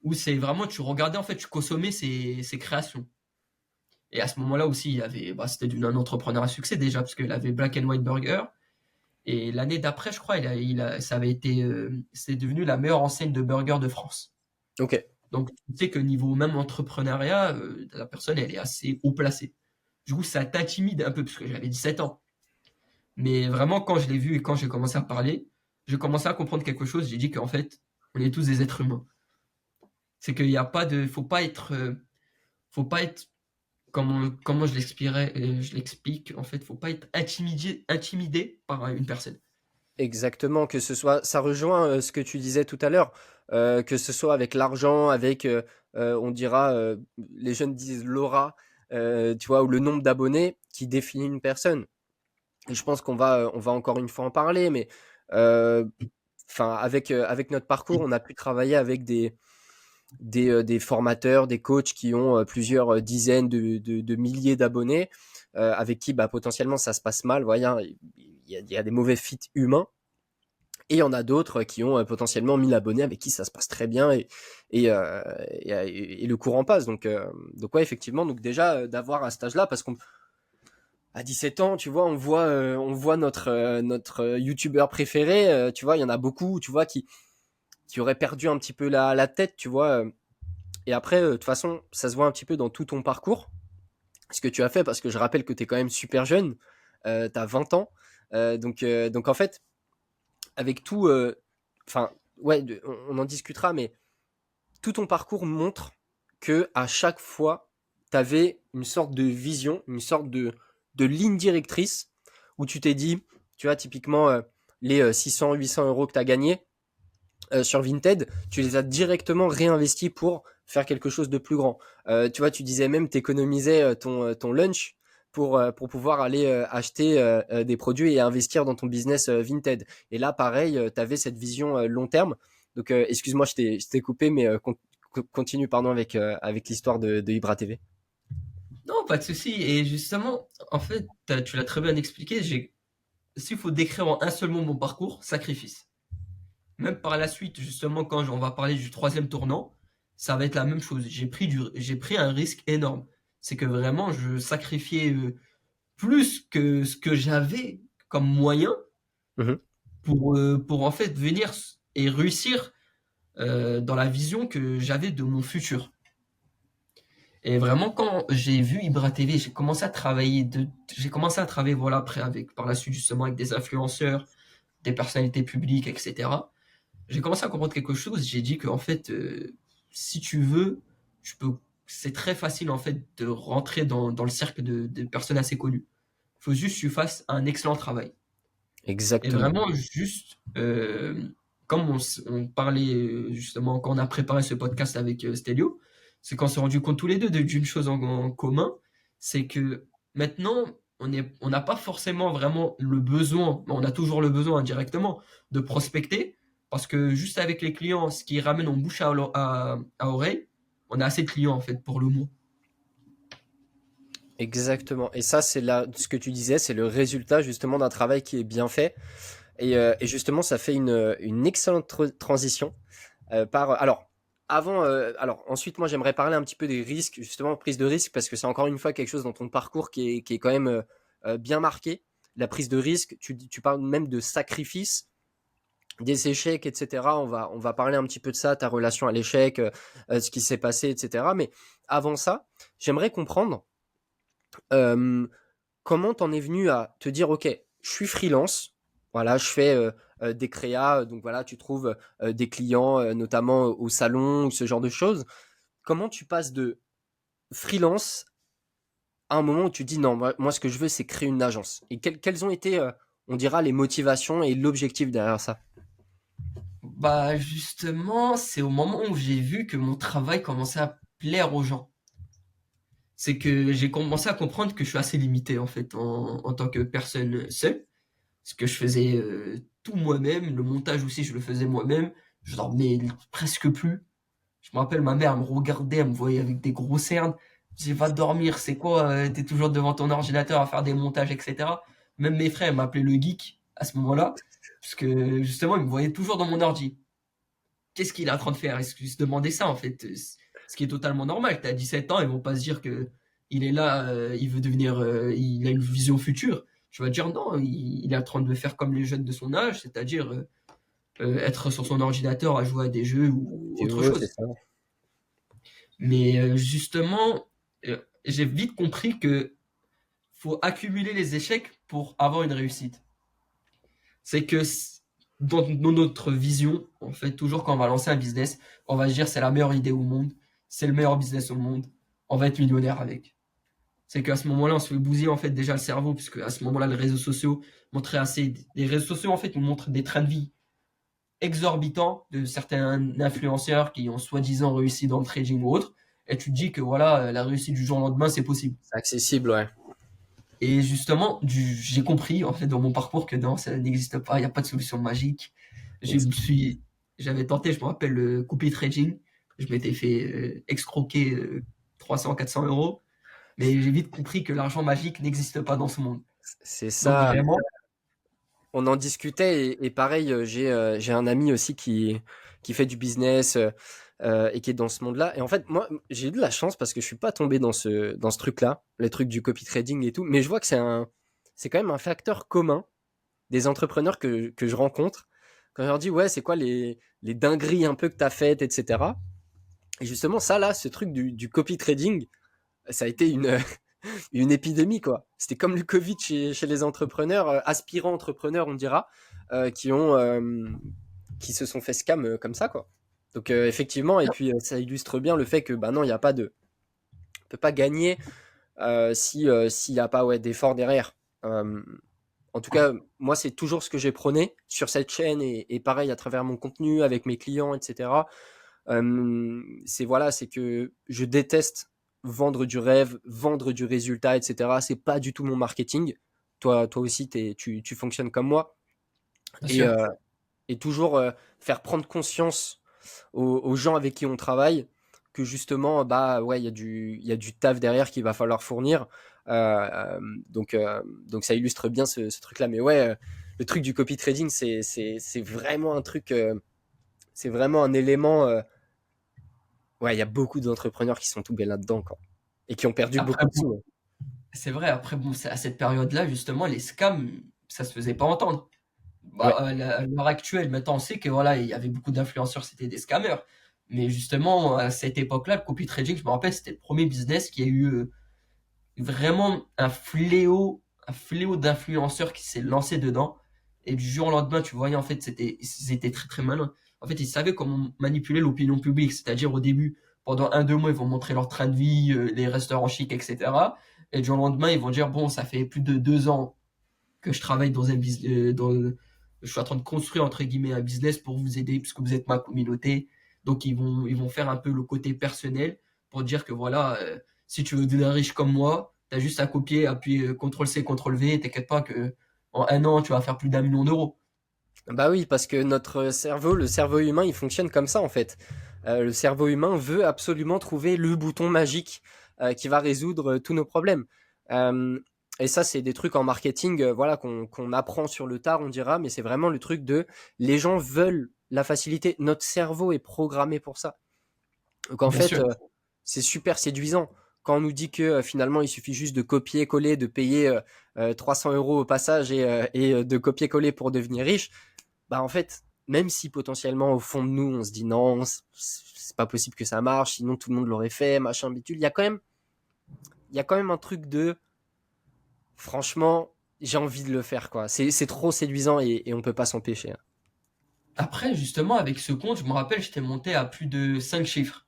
où c'est vraiment, tu regardais, en fait, tu consommais ses créations. Et à ce moment-là aussi, c'était d'un entrepreneur à succès déjà, parce qu'il avait Black and White Burger. Et l'année d'après, je crois, ça avait été, c'est devenu la meilleure enseigne de burgers de France. Ok. Donc, tu sais que niveau même entrepreneuriat, la personne, elle est assez haut placée. Du coup, ça t'intimide un peu, parce que j'avais 17 ans. Mais vraiment, quand je l'ai vu et quand j'ai commencé à parler, j'ai commencé à comprendre quelque chose. J'ai dit qu'en fait, on est tous des êtres humains. C'est qu'il n'y a pas de, faut pas être, comment je l'explique, en fait, faut pas être intimidé par une personne. Exactement, que ce soit, ça rejoint ce que tu disais tout à l'heure, que ce soit avec l'argent, avec, on dira, les jeunes disent l'aura, tu vois, ou le nombre d'abonnés qui définit une personne. Et je pense on va encore une fois en parler, mais euh, enfin, avec notre parcours, on a pu travailler avec des formateurs, des coachs qui ont plusieurs dizaines de milliers d'abonnés, avec qui bah, potentiellement ça se passe mal. Voyez, il y a des mauvais fits humains. Et il y en a d'autres qui ont potentiellement 1000 abonnés avec qui ça se passe très bien et le courant passe. Donc ouais, effectivement, donc déjà d'avoir à cet âge-là, parce qu'à 17 ans, tu vois, on voit notre youtubeur préféré, tu vois, il y en a beaucoup, tu vois, qui auraient perdu un petit peu la tête, tu vois. Et après, de toute façon, ça se voit un petit peu dans tout ton parcours, ce que tu as fait, parce que je rappelle que tu es quand même super jeune, tu as 20 ans. Donc en fait, avec tout, enfin, ouais, on en discutera, mais tout ton parcours montre que à chaque fois, tu avais une sorte de vision, une sorte de ligne directrice où tu t'es dit, tu vois, typiquement, les 600, 800 euros que tu as gagnés sur Vinted, tu les as directement réinvestis pour faire quelque chose de plus grand. Tu vois, tu disais même t'économisais ton lunch pour pouvoir aller acheter des produits et investir dans ton business Vinted. Et là, pareil, tu avais cette vision long terme. Donc, excuse-moi, je t'ai coupé, mais continue pardon avec l'histoire de Ibra TV. Non, pas de souci. Et justement, en fait, tu l'as très bien expliqué. S'il faut décrire en un seul mot mon parcours, sacrifice. Même par la suite, justement, quand on va parler du troisième tournant, ça va être la même chose. J'ai pris un risque énorme. C'est que vraiment, je sacrifiais plus que ce que j'avais comme moyen Mhm. pour en fait venir et réussir dans la vision que j'avais de mon futur. Et vraiment, quand j'ai vu Ibra TV, j'ai commencé à travailler, voilà, après par la suite, justement, avec des influenceurs, des personnalités publiques, etc. J'ai commencé à comprendre quelque chose. J'ai dit que, en fait, si tu veux, tu peux, c'est très facile, en fait, de rentrer dans le cercle de personnes assez connues. Il faut juste que tu fasses un excellent travail. Et Exactement. vraiment, juste, comme on parlait justement quand on a préparé ce podcast avec Stelio, c'est qu'on s'est rendu compte tous les deux d'une chose en commun, c'est que maintenant, on n'a pas forcément vraiment le besoin, mais on a toujours le besoin indirectement de prospecter, parce que juste avec les clients, ce qui ramène en bouche à oreille, on a assez de clients en fait pour le mois. Exactement. Et ça, c'est là, ce que tu disais, c'est le résultat justement d'un travail qui est bien fait. Et justement, ça fait une excellente transition alors, alors ensuite, moi, j'aimerais parler un petit peu des risques, justement, prise de risque, parce que c'est encore une fois quelque chose dans ton parcours qui est quand même bien marqué. La prise de risque, tu parles même de sacrifice, des échecs, etc. On va parler un petit peu de ça, ta relation à l'échec, ce qui s'est passé, etc. Mais avant ça, j'aimerais comprendre euh, comment t'en es venu à te dire, ok, je suis freelance, voilà, je fais des créas, donc voilà, tu trouves des clients, notamment au salon ou ce genre de choses. Comment tu passes de freelance à un moment où tu dis non, moi ce que je veux, c'est créer une agence. Et quelles ont été, on dira, les motivations et l'objectif derrière ça? Bah justement, c'est au moment où j'ai vu que mon travail commençait à plaire aux gens. C'est que j'ai commencé à comprendre que je suis assez limité en fait en tant que personne seule. Parce que je faisais tout moi-même, le montage aussi je le faisais moi-même, je dormais presque plus. Je me rappelle ma mère elle me regardait, elle me voyait avec des gros cernes, elle me disait va dormir, c'est quoi, t'es toujours devant ton ordinateur à faire des montages, etc. Même mes frères m'appelaient le geek à ce moment-là, parce que justement ils me voyaient toujours dans mon ordi. Qu'est-ce qu'il est en train de faire? Est-ce qu'ils se demandaient ça en fait? Ce qui est totalement normal. T'as 17 ans, ils vont pas se dire que il est là, il veut devenir, il a une vision future. Tu vas dire non, il est en train de faire comme les jeunes de son âge, c'est-à-dire être sur son ordinateur à jouer à des jeux ou Tu autre veux, c'est chose. ça. Mais justement, j'ai vite compris que faut accumuler les échecs pour avoir une réussite. C'est que dans notre vision, en fait, toujours quand on va lancer un business, on va se dire c'est la meilleure idée au monde, c'est le meilleur business au monde, on va être millionnaire avec. C'est qu'à ce moment-là, on se fait bousiller en fait déjà le cerveau, puisque à ce moment-là, les réseaux sociaux montraient assez. Les réseaux sociaux en fait nous montrent des trains de vie exorbitants de certains influenceurs qui ont soi-disant réussi dans le trading ou autre, et tu te dis que voilà, la réussite du jour au lendemain, c'est possible. C'est accessible, ouais. Et justement, j'ai compris en fait dans mon parcours que non, ça n'existe pas, il n'y a pas de solution magique. Je me suis, j'avais tenté, je me rappelle, le copy trading. Je m'étais fait escroquer 300, 400 euros. Mais j'ai vite compris que l'argent magique n'existe pas dans ce monde. C'est Donc ça. vraiment, On en discutait et pareil, j'ai un ami aussi qui fait du business et qui est dans ce monde-là. Et en fait, moi, j'ai eu de la chance parce que je suis pas tombé dans ce truc-là, les trucs du copy trading et tout. Mais je vois que c'est quand même un facteur commun des entrepreneurs que je rencontre. Quand je leur dis, ouais, c'est quoi les dingueries un peu que t'as faites, etc. Et justement, ça là, ce truc du copy trading, ça a été une épidémie, quoi. C'était comme le Covid chez les entrepreneurs, aspirants entrepreneurs, on dira, euh, qui ont, euh, qui se sont fait scam comme ça, quoi. Donc effectivement, et puis ça illustre bien le fait que, bah non, il y a pas de, on peut pas gagner si s'il y a pas ouais d'effort derrière. Euh, En tout cas, moi, c'est toujours ce que j'ai prôné sur cette chaîne et pareil à travers mon contenu avec mes clients, etc. C'est voilà, c'est que je déteste vendre du rêve, vendre du résultat, etc. C'est pas du tout mon marketing. Toi aussi, tu fonctionnes comme moi Bien et, sûr. euh, et toujours faire prendre conscience aux gens avec qui on travaille que justement, bah ouais, il y a du taf derrière qu'il va falloir fournir. Euh, euh, donc ça illustre bien ce truc-là. Mais ouais, le truc du copy trading, c'est vraiment un truc, c'est vraiment un élément. Ouais, il y a beaucoup d'entrepreneurs qui sont tombés là-dedans, quoi. Et qui ont perdu Après, beaucoup de bon, sous, hein. c'est vrai, après, bon, à cette période-là, justement, les scams, ça se faisait pas entendre. Bah, Ouais, à l'heure actuelle, maintenant, on sait que voilà, il y avait beaucoup d'influenceurs, c'était des scammers. Mais justement, à cette époque-là, le copy trading, je me rappelle, c'était le premier business qui a eu vraiment un fléau d'influenceurs qui s'est lancé dedans. Et du jour au lendemain, tu voyais, en fait, ils étaient très très malins. En fait, ils savaient comment manipuler l'opinion publique. C'est-à-dire, au début, pendant 1, 2 mois, ils vont montrer leur train de vie, les restaurants chics, etc. Et du jour au lendemain, ils vont dire, bon, ça fait plus de 2 ans que je travaille dans un business, je suis en train de construire, entre guillemets, un business pour vous aider, puisque vous êtes ma communauté. Donc, ils vont faire un peu le côté personnel pour dire que voilà, si tu veux devenir riche comme moi, t'as juste à copier, appuyer CTRL-C, CTRL-V, et t'inquiète pas que en 1 an, tu vas faire plus d'1 million d'euros. bah oui, parce que notre cerveau, le cerveau humain, il fonctionne comme ça, en fait. Le cerveau humain veut absolument trouver le bouton magique qui va résoudre tous nos problèmes. Euh, et ça, c'est des trucs en marketing, voilà, qu'on apprend sur le tard, on dira, mais c'est vraiment le truc de les gens veulent la facilité. Notre cerveau est programmé pour ça. Donc en Bien fait, sûr. c'est super séduisant. Quand on nous dit que finalement il suffit juste de copier-coller, de payer 300 euros au passage et de copier-coller pour devenir riche, bah en fait, même si potentiellement au fond de nous on se dit non, c'est pas possible que ça marche, sinon tout le monde l'aurait fait, machin bidule, il y a quand même un truc de franchement, j'ai envie de le faire quoi. C'est trop séduisant et on peut pas s'empêcher, hein. Après, justement, avec ce compte, je me rappelle, j'étais monté à plus de 5 chiffres.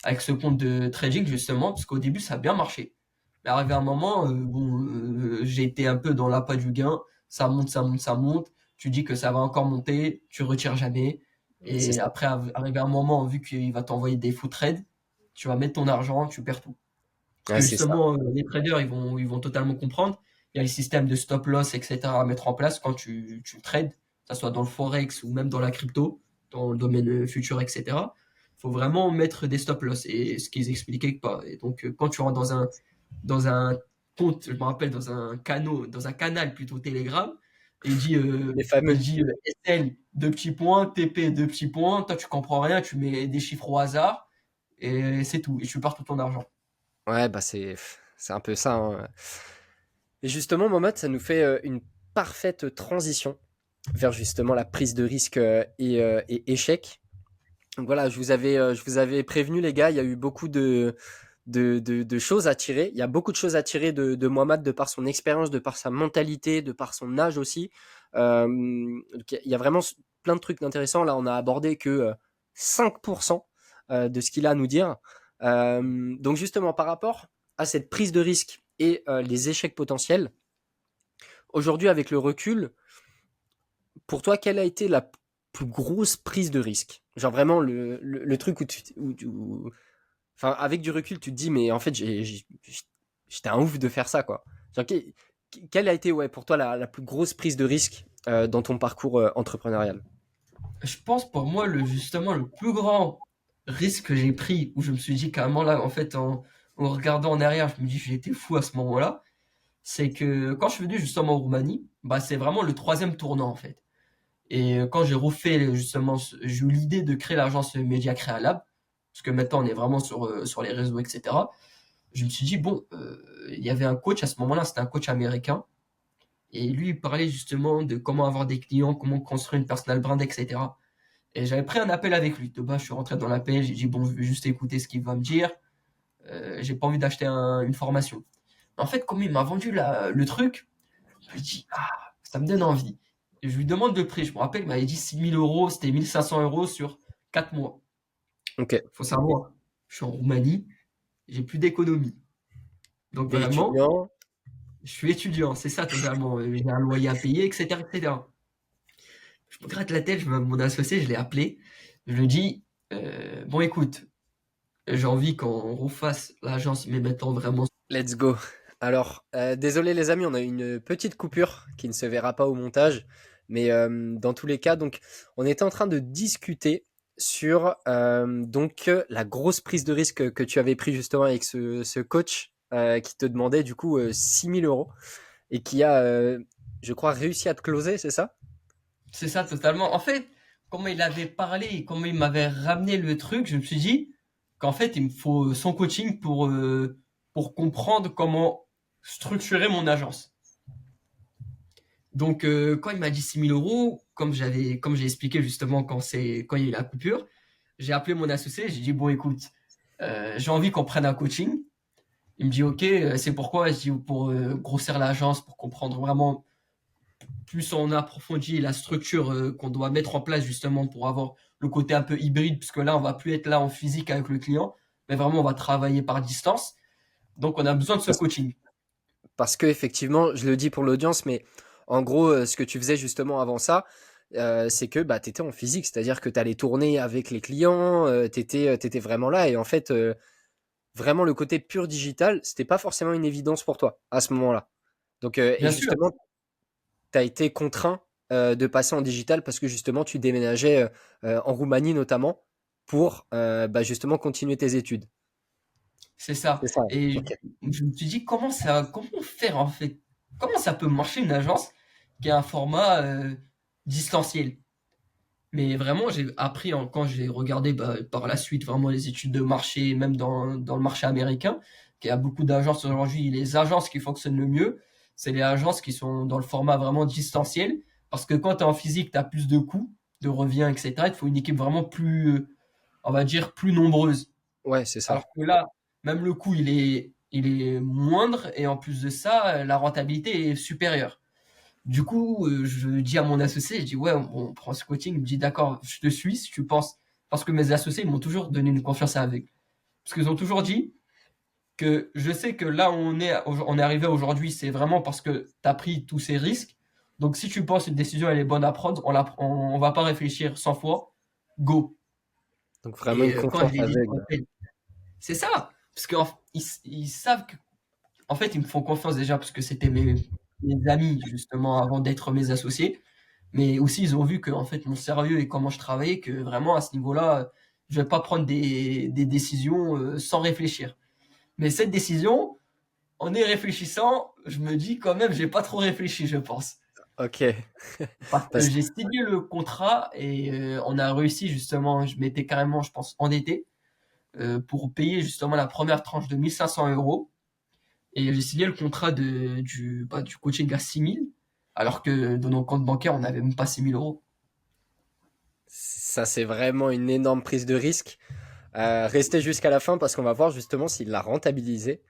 Avec ce compte de trading, justement, parce qu'au début, ça a bien marché. Mais arrivé à un moment, bon, j'ai été un peu dans l'appât du gain. Ça monte, ça monte, ça monte. Tu dis que ça va encore monter, tu retires jamais. C'est Et ça. après, arrivé à un moment, vu qu'il va t'envoyer des faux trades, tu vas mettre ton argent, tu perds tout. Parce Ouais, que c'est ça. justement, les traders, ils vont totalement comprendre. Il y a les systèmes de stop loss, etc. à mettre en place quand tu trades, que ce soit dans le forex ou même dans la crypto, dans le domaine futur, etc. Il faut vraiment mettre des stop loss. Et ce qu'ils expliquaient pas. Et donc, quand tu rentres dans un compte, je me rappelle, dans un canal plutôt Telegram, et Les fameux. il dit SL, 2 petits points, TP, 2 petits points. Toi, tu comprends rien, tu mets des chiffres au hasard, et c'est tout. Et tu perds tout ton argent. Ouais, bah c'est un peu ça, hein. Et justement, Mohamed, ça nous fait une parfaite transition vers justement la prise de risque et échec. Donc voilà, je vous avais prévenu les gars, il y a eu beaucoup de choses à tirer. Il y a beaucoup de choses à tirer de Mohamed de par son expérience, de par sa mentalité, de par son âge aussi. Donc il y a vraiment plein de trucs intéressants. Là, on a abordé que 5% de ce qu'il a à nous dire. Donc justement, par rapport à cette prise de risque et les échecs potentiels, aujourd'hui avec le recul, pour toi, quelle a été la plus grosse prise de risque? Genre vraiment le truc enfin, avec du recul, tu te dis, mais en fait, j'étais un ouf de faire ça, quoi. Genre, quelle a été, ouais, pour toi, la plus grosse prise de risque dans ton parcours entrepreneurial? Je pense pour moi, justement, le plus grand risque que j'ai pris, où je me suis dit carrément là, en fait, en regardant en arrière, je me dis que j'ai été fou à ce moment-là, c'est que quand je suis venu justement en Roumanie, bah, c'est vraiment le troisième tournant en fait. Et quand j'ai refait justement, j'ai eu l'idée de créer l'agence Média Créalab, parce que maintenant on est vraiment sur les réseaux, etc. Je me suis dit, bon, il y avait un coach à ce moment-là, c'était un coach américain, et lui, il parlait justement de comment avoir des clients, comment construire une personal brand, etc. Et j'avais pris un appel avec lui. De base, je suis rentré dans l'appel, j'ai dit, bon, je vais juste écouter ce qu'il va me dire. J'ai pas envie d'acheter une formation. En fait, comme il m'a vendu le truc, je me dis, ah, ça me donne envie. Et je lui demande le prix. Je me rappelle, il m'avait dit 6 000 euros, c'était 1 500 € sur 4 mois. Ok. Faut savoir, je suis en Roumanie, j'ai plus d'économie. Donc T'es vraiment, étudiant. Je suis étudiant, c'est ça totalement. J'ai un loyer à payer, etc., etc. Je me gratte la tête, mon associé, je l'ai appelé. Je lui dis, bon, écoute, j'ai envie qu'on refasse l'agence, mais maintenant vraiment. Let's go. Alors, désolé les amis, on a une petite coupure qui ne se verra pas au montage, mais dans tous les cas, donc on était en train de discuter sur la grosse prise de risque que tu avais pris justement avec ce coach qui te demandait du coup 6 000 € et qui a, je crois, réussi à te closer, c'est ça? C'est ça totalement. En fait, comment il avait parlé et comment il m'avait ramené le truc, je me suis dit qu'en fait, il me faut son coaching pour comprendre comment structurer mon agence. Donc, quand il m'a dit 6 000 €, comme j'ai expliqué justement quand il y a eu la coupure, j'ai appelé mon associé, j'ai dit, bon, écoute, j'ai envie qu'on prenne un coaching. Il me dit, ok, c'est pourquoi? Je dis, pour grossir l'agence, pour comprendre vraiment plus on approfondit la structure qu'on doit mettre en place justement pour avoir le côté un peu hybride, puisque là, on va plus être là en physique avec le client, mais vraiment, on va travailler par distance. Donc, on a besoin de ce Parce, coaching. parce que effectivement, je le dis pour l'audience, mais en gros, ce que tu faisais justement avant ça, c'est que bah, tu étais en physique, c'est-à-dire que tu allais tourner avec les clients, tu étais vraiment là, et en fait, vraiment le côté pur digital, c'était pas forcément une évidence pour toi à ce moment-là. Donc, et Bien sûr, justement, tu as été contraint de passer en digital parce que justement, tu déménageais en Roumanie notamment pour bah, justement continuer tes études. c'est ça. C'est ça. Et Ok. je me suis dit, comment faire en fait? Comment ça peut marcher une agence qui a un format distanciel? Mais vraiment, j'ai appris quand j'ai regardé bah, par la suite vraiment les études de marché, même dans le marché américain, qu'il y a beaucoup d'agences aujourd'hui. Les agences qui fonctionnent le mieux, c'est les agences qui sont dans le format vraiment distanciel. Parce que quand tu es en physique, tu as plus de coûts, de reviens, etc. Il te faut une équipe vraiment plus, on va dire, plus nombreuse. Ouais, c'est ça. Alors que là, même le coût, il est moindre et en plus de ça, la rentabilité est supérieure. Du coup, je dis à mon associé, je dis ouais, on prend ce coaching. Il me dit d'accord, je te suis si tu penses. Parce que mes associés, ils m'ont toujours donné une confiance aveugle. Parce qu'ils ont toujours dit que je sais que là où on est arrivé aujourd'hui, c'est vraiment parce que tu as pris tous ces risques. Donc si tu penses une décision elle est bonne à prendre, on va pas réfléchir 100 fois, go. Donc vraiment Et une quand je confiance l'ai dit, en aveugle. fait, c'est ça. Parce qu'ils savent que, en fait, ils me font confiance déjà parce que c'était mes amis justement avant d'être mes associés. Mais aussi, ils ont vu que en fait, mon sérieux et comment je travaillais, que vraiment à ce niveau-là, je vais pas prendre des décisions sans réfléchir. Mais cette décision, en y réfléchissant, je me dis quand même, j'ai pas trop réfléchi, je pense. Ok. Parce que Parce j'ai signé le contrat et on a réussi justement, je m'étais carrément, je pense, endetté pour payer justement la première tranche de 1 500 €. Et j'ai signé le contrat du coaching à 6 000, alors que dans nos comptes bancaires, on n'avait même pas 6 000 €. ça, c'est vraiment une énorme prise de risque. Restez jusqu'à la fin parce qu'on va voir justement s'il l'a rentabilisé.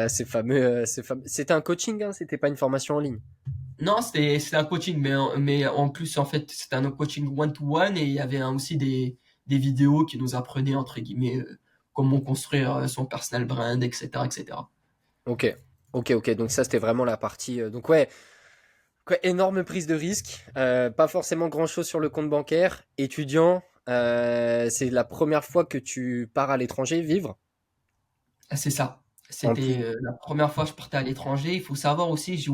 C'était un coaching, hein, c'était pas une formation en ligne. Non, c'était un coaching, mais en plus, en fait, c'était un coaching one-to-one et il y avait aussi des vidéos qui nous apprenaient, entre guillemets, comment construire son personal brand, etc., etc. Ok, ok. Donc ça, c'était vraiment la partie. Donc ouais, quoi, énorme prise de risque. Pas forcément grand-chose sur le compte bancaire. Étudiant, c'est la première fois que tu pars à l'étranger vivre. Ah, c'est ça. En plus, C'était la première fois que je partais à l'étranger. Il faut savoir aussi, je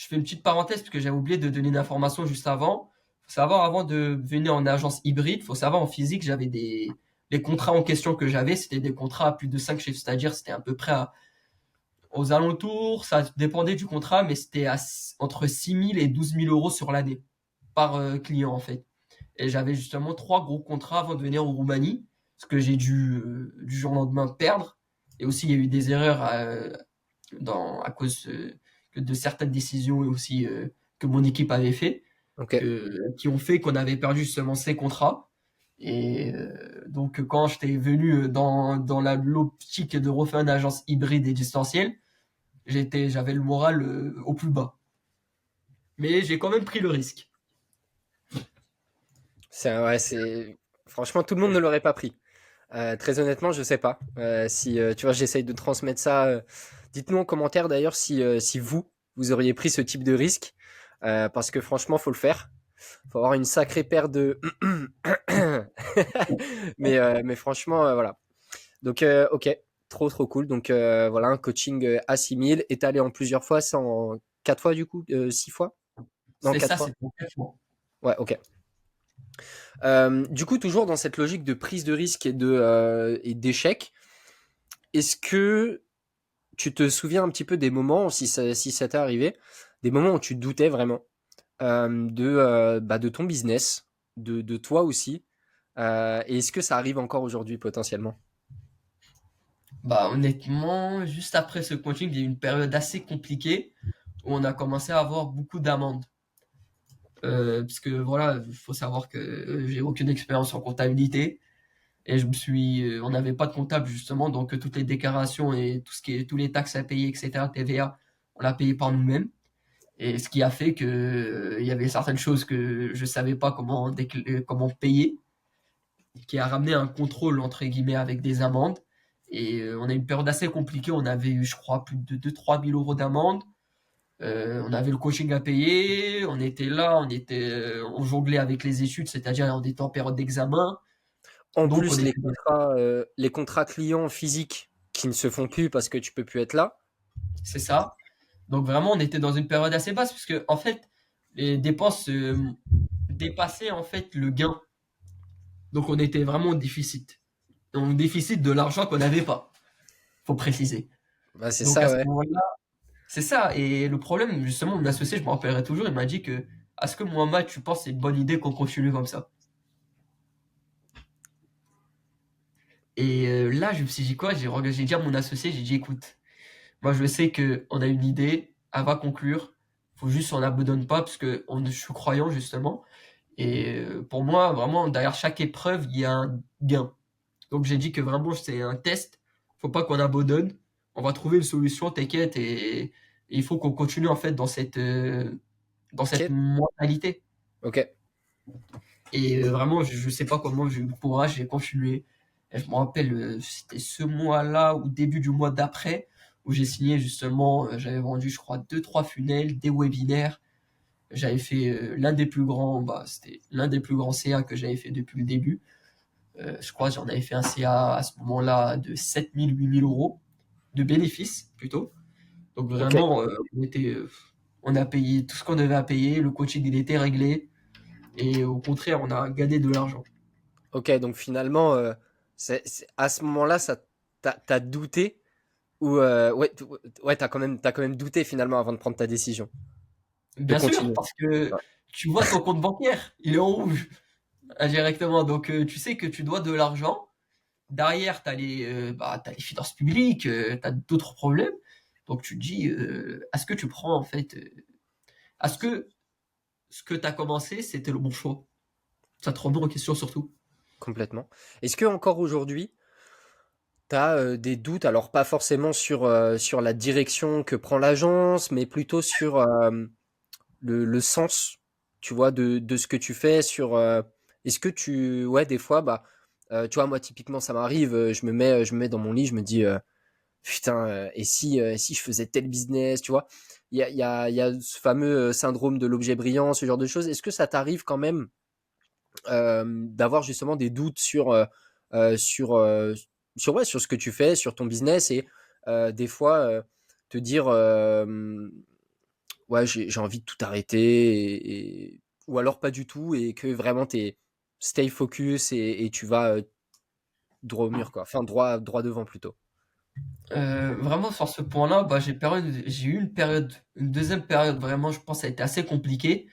fais une petite parenthèse parce que j'avais oublié de donner une information juste avant. Il faut savoir, avant de venir en agence hybride, il faut savoir en physique, les contrats en question que j'avais, c'était des contrats à plus de 5 chiffres, c'est-à-dire c'était à peu près aux alentours, ça dépendait du contrat, mais c'était entre 6 000 et 12 000 € sur l'année par client en fait. Et j'avais justement trois gros contrats avant de venir en Roumanie, ce que j'ai dû du jour au lendemain perdre. Et aussi, il y a eu des erreurs à cause de certaines décisions et aussi que mon équipe avait fait, ok. qui ont fait qu'on avait perdu justement ces contrats. Et donc, quand j'étais venu dans l'optique de refaire une agence hybride et distancielle, j'avais le moral au plus bas. Mais j'ai quand même pris le risque. Ouais, franchement, tout le monde ne l'aurait pas pris. Très honnêtement, je sais pas. Si tu vois, j'essaye de transmettre ça. Dites-nous en commentaire d'ailleurs si vous auriez pris ce type de risque, parce que franchement, faut le faire. Faut avoir une sacrée paire de... mais franchement, voilà. Donc, ok, trop cool. Donc, voilà, un coaching à 6 000. Étalé en plusieurs fois, c'est en 4 fois du coup, 6 fois? Non, C'est 4 ça, fois. c'est complètement. Ouais, ok. Du coup, toujours dans cette logique de prise de risque et d'échec, est-ce que tu te souviens un petit peu des moments, si ça t'est arrivé, des moments où tu doutais vraiment de ton business, de toi aussi, et est-ce que ça arrive encore aujourd'hui potentiellement? Bah, honnêtement, juste après ce coaching, il y a eu une période assez compliquée où on a commencé à avoir beaucoup d'amendes. Parce que voilà, il faut savoir que j'ai aucune expérience en comptabilité et on n'avait pas de comptable justement, donc toutes les déclarations et tout ce qui est, tous les taxes à payer, etc., TVA, on l'a payé par nous-mêmes. Et ce qui a fait que il y avait certaines choses que je savais pas comment payer, qui a ramené un contrôle entre guillemets avec des amendes. Et on a eu une période assez compliquée. On avait eu, je crois, plus de 2 000 à 3 000 euros d'amende. On avait le coaching à payer. On était là, on jonglait avec les études, c'est-à-dire on était en période d'examen. En Donc on plus, était, les contrats clients physiques qui ne se font plus parce que tu peux plus être là. c'est ça. Donc vraiment, on était dans une période assez basse, parce que en fait, les dépenses dépassaient en fait le gain. Donc on était vraiment au déficit. Donc déficit de l'argent qu'on n'avait pas, faut préciser. Bah, c'est Donc à ça, ce ouais. moment-là, c'est ça. Et le problème, justement, mon associé, je me rappellerai toujours, il m'a dit que, est-ce que Mohamed, tu penses que c'est une bonne idée qu'on continue comme ça? Et là, je me suis dit quoi? J'ai dit à mon associé, j'ai dit, écoute, moi je sais que on a une idée, elle va conclure. Faut juste qu'on n'abandonne pas, parce que je suis croyant justement. Et pour moi, vraiment, derrière chaque épreuve, il y a un gain. Donc j'ai dit que vraiment c'est un test. Faut pas qu'on abandonne. On va trouver une solution, t'inquiète. Et il faut qu'on continue en fait dans cette Ok, mentalité. ok, Et vraiment, je sais pas comment j'ai eu le courage, j'ai continué. Et je me rappelle, c'était ce mois-là ou début du mois d'après où j'ai signé justement. J'avais vendu, je crois, deux, trois funnels, des webinaires. J'avais fait l'un des plus grands, bah, c'était l'un des plus grands CA que j'avais fait depuis le début. Je crois que j'en avais fait un CA à ce moment-là de 7 000, 8 000 euros de bénéfices plutôt. Donc ok, vraiment, on a payé tout ce qu'on devait à payer, le coaching il était réglé et au contraire, on a gagné de l'argent. ok. Donc finalement, à ce moment-là, t'as douté ou ouais, ouais, t'as quand même douté finalement avant de prendre ta décision de Bien sûr, continuer. parce que Ouais. tu vois ton compte bancaire, il est en rouge indirectement. Donc tu sais que tu dois de l'argent. Derrière, t'as les finances publiques, tu as d'autres problèmes. Donc tu te dis, est-ce que tu prends en fait, est-ce que ce que tu as commencé, c'était le bon choix? Ça te remet en question surtout. Complètement. Est-ce que encore aujourd'hui, t'as des doutes, alors pas forcément sur la direction que prend l'agence, mais plutôt sur le sens, tu vois, de ce que tu fais, est-ce que ouais, des fois, bah, tu vois, moi, typiquement, ça m'arrive, je me mets dans mon lit, je me dis, putain, et si je faisais tel business, tu vois, il y a ce fameux syndrome de l'objet brillant, ce genre de choses. Est-ce que ça t'arrive quand même d'avoir justement des doutes euh, sur, euh, ouais, sur ce que tu fais, sur ton business et des fois te dire ouais, j'ai envie de tout arrêter ou alors pas du tout et que vraiment t'es stay focus et tu vas droit au mur quoi, enfin droit devant plutôt. Vraiment sur ce point-là, bah, j'ai eu une deuxième période vraiment, je pense, ça a été assez compliqué.